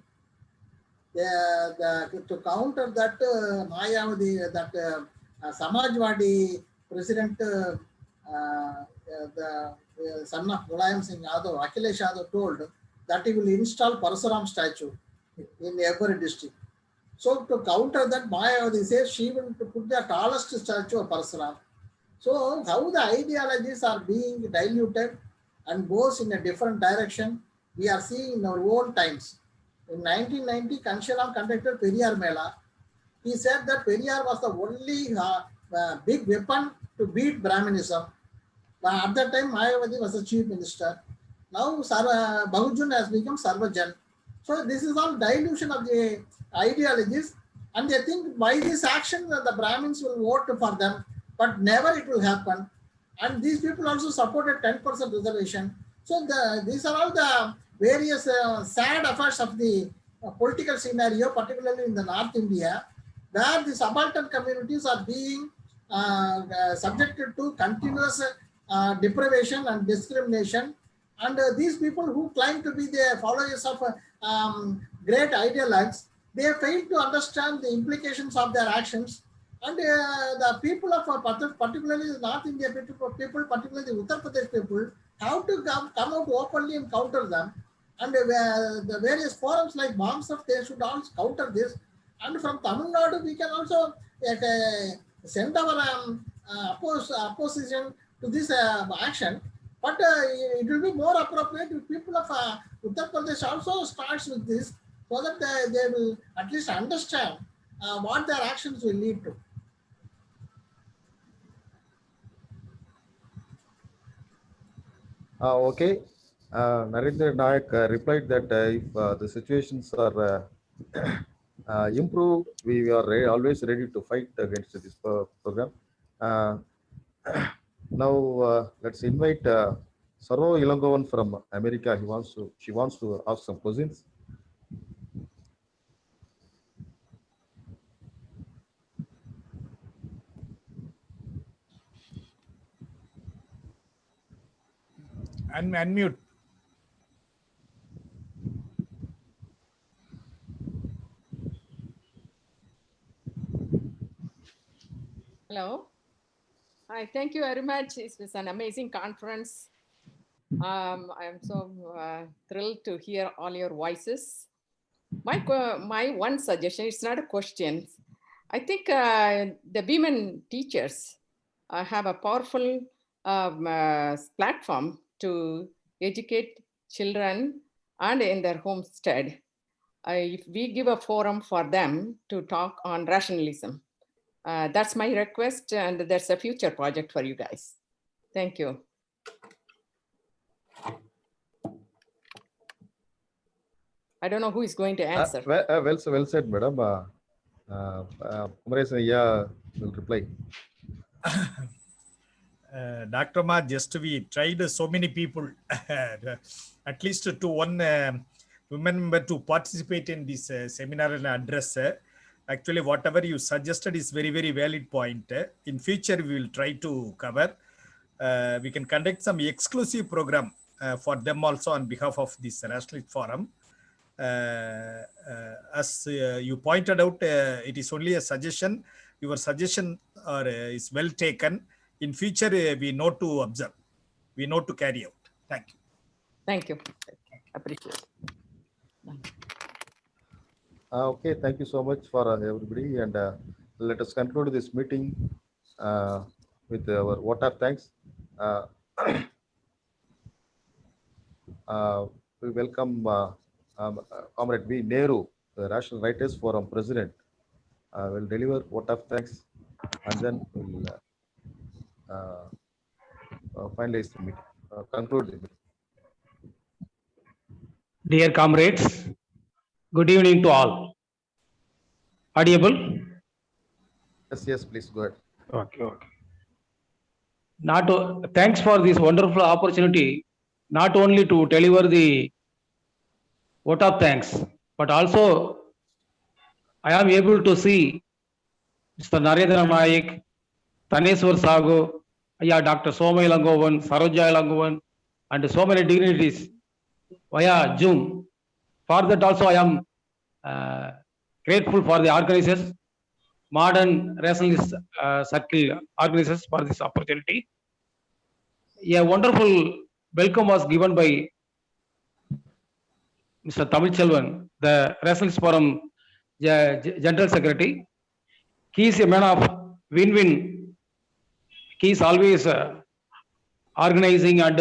To counter that Mayavadi, that Samajwadi president, the son of Mulayam Singh Yadav, Akhilesh Yadav told that he will install Parasuram statue in every district. So to counter that, Mayavadi says she will put the tallest statue of Parasuram. So how the ideologies are being diluted and goes in a different direction, we are seeing in our own times. In 1990, Kanshiram conducted Periyar Mela. He said that Periyar was the only big weapon to beat Brahminism. At that time, Mayavadi was the chief minister. Now, Bahujun has become Sarvajan. So this is all dilution of the ideologies, and they think by this action the Brahmins will vote for them, but never it will happen. And these people also supported 10% reservation. So these are all the various sad affairs of the political scenario, particularly in the North India, where the subaltern communities are being subjected to continuous deprivation and discrimination. And these people who claim to be the followers of great ideologues, they fail to understand the implications of their actions. And the people of particularly the North India people, particularly the Uttar Pradesh people, have to come out openly and counter them. And the various forums like Bombs of, they should also counter this. And from Tamil Nadu, we can also send our opposition to this action. But it will be more appropriate if people of Uttar Pradesh also starts with this, so that they will at least understand what their actions will lead to. Okay. Narendra Nayak replied that if the situations are improved, we are always ready to fight against this program. Now let's invite Saro Ilangovan from America. She wants to ask some questions. Unmute. Hello. Hi, thank you very much. It was an amazing conference. I am so thrilled to hear all your voices. My one suggestion, it's not a question. I think the women teachers have a powerful platform to educate children and in their homestead. If we give a forum for them to talk on rationalism, that's my request, and that's a future project for you guys. Thank you. I don't know who is going to answer. Well said, madam. Kumaresan Ayya will reply. Dr. Ma, just we tried so many people, at least to one women member to participate in this seminar and address. Actually, whatever you suggested is very, very valid point. In future, we will try to cover. We can conduct some exclusive program for them also on behalf of this Rationalist Forum. As you pointed out, it is only a suggestion. Your suggestion is well taken. In future, we know to observe. We know to carry out. Thank you. Thank you. Appreciate it. Okay, thank you so much for everybody, and let us conclude this meeting with our vote of thanks. We welcome Comrade V. Nehru, the Rational Writers Forum President, will deliver vote of thanks, and then we'll finalize the meeting, conclude the meeting. Dear comrades, good evening to all. Audible? Yes, please go ahead. Okay. Thanks for this wonderful opportunity, not only to deliver the vote of thanks, but also I am able to see Mr. Narendra Nayak, Taneswar Sagu, Dr. Soma Ilangovan, Saroja Ilangovan, and so many dignitaries via Zoom. For that also I am grateful for the organizers, modern rationalist circle organizers for this opportunity. A wonderful welcome was given by Mr. Tamil Chelvan, the Rationalist Forum General Secretary. He is a man of win-win. He is always organizing and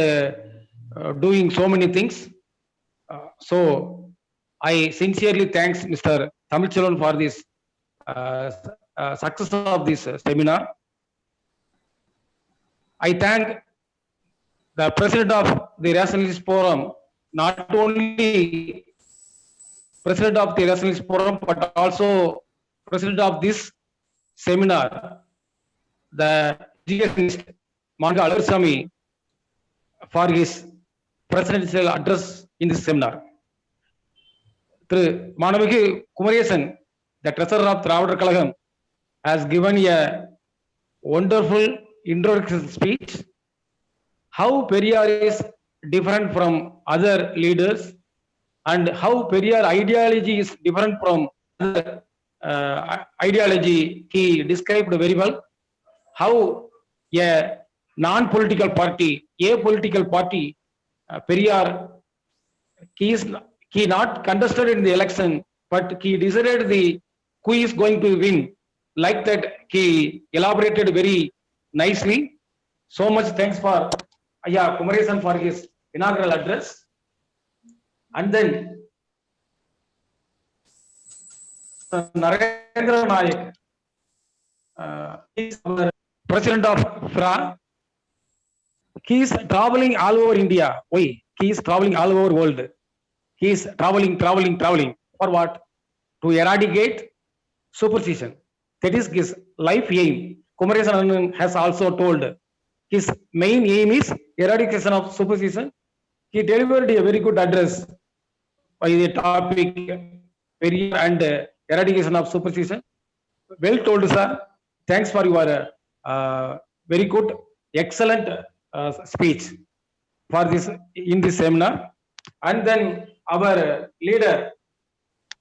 doing so many things. So I sincerely thanks Mr. Tamil Chelvan for this success of this seminar. I thank the President of the Rationalist Forum, not only President of the Rationalist Forum, but also President of this seminar, the educationist Manga Alarsami, for his presidential address in this seminar. Through Manaviki Kumaresan, the treasurer of Travidar Kalagam, has given a wonderful introduction speech. How Periyar is different from other leaders and how Periyar ideology is different from other ideology, he described very well. How a non-political party, a political party, Periyar, he not contested in the election, but he decided who is going to win. Like that, he elaborated very nicely. So much thanks for Kumaresan for his inaugural address. And then Narendra Nayak, he is our president of FRA. He is traveling all over India. Why? He is traveling all over world. He is traveling. For what? To eradicate superstition. That is his life aim. Kumaresan has also told his main aim is eradication of superstition. He delivered a very good address by the topic Periyar and eradication of superstition. Well told, sir. Thanks for your very good, excellent speech for this in this seminar. And then our leader,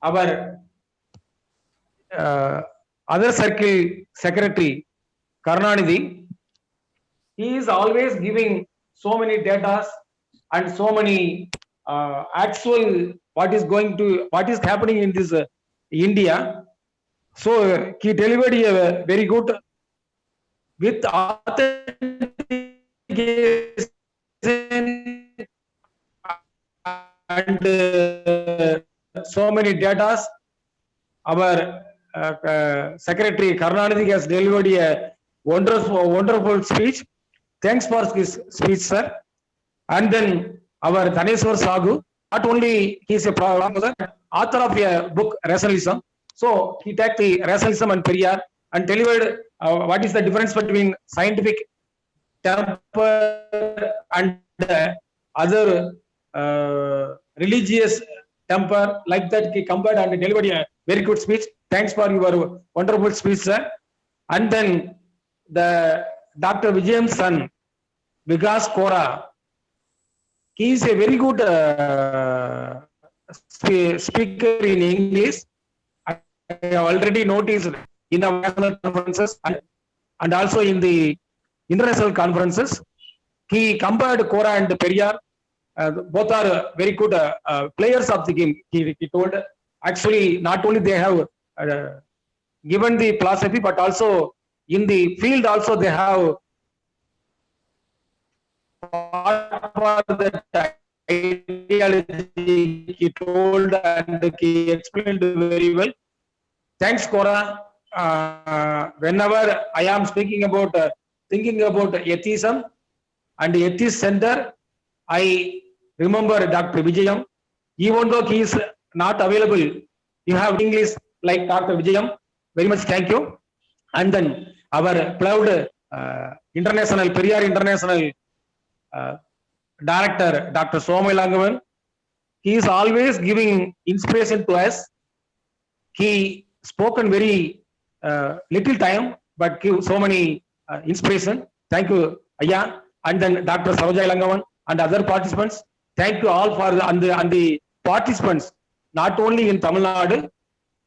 our other circle secretary, Karunanidhi, he is always giving so many data and so many actual what is happening in this India. So he delivered a very good with authentication and so many data. Our Secretary Karunanidhi has delivered a wonderful speech. Thanks for his speech, sir. And then our Dhaneshwar Sagu, not only he is a author of a book, Rationalism. So he took the Rationalism and Periyar and delivered what is the difference between scientific temper and other religious temper. Like that, he compared and delivered a very good speech. Thanks for your wonderful speech, sir. And then the Dr. Vijayam's son, Vikas Kora, he is a very good speaker in English. I have already noticed in our national conferences and also in the international conferences. He compared Kora and Periyar. Both are very good players of the game. He told actually not only they have given the philosophy, but also in the field also they have for that ideology he told and he explained very well. Thanks, Kora. Whenever I am speaking about thinking about atheism and atheist center, I remember Dr. Vijayam. Even though he is not available, you have English like Dr. Vijayam. Very much thank you. And then our proud international Periyar International director, Dr. Somai Langavan, he is always giving inspiration to us. He spoken very little time, but give so many inspiration. Thank you, Aya. And then Dr. Sarojai Langavan and other participants. Thank you all for the participants, not only in Tamil Nadu,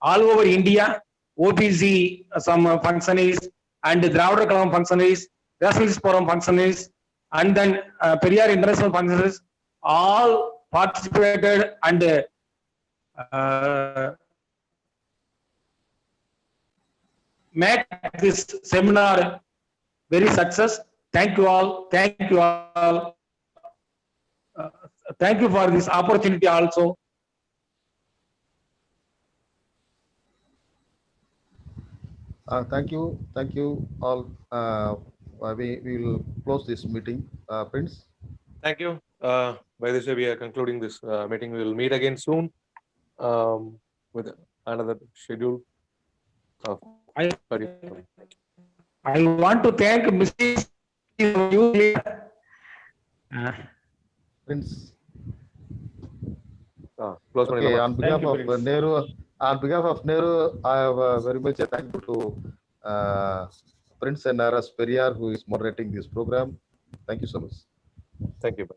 all over India, OBC some functionaries and Dravida Kalam functionaries, Rationalist Forum functionaries, and then Periyar International functionaries all participated and make this seminar very success. Thank you all. Thank you all. Thank you for this opportunity also. Thank you all. We will close this meeting. Prince. Thank you. By this way, we are concluding this meeting. We will meet again soon with another schedule. I want to thank Mrs. Prince. Close Okay, on behalf of Nehru, I have very much thankful to Prince and Naras Periyar, who is moderating this program. Thank you so much. Thank you.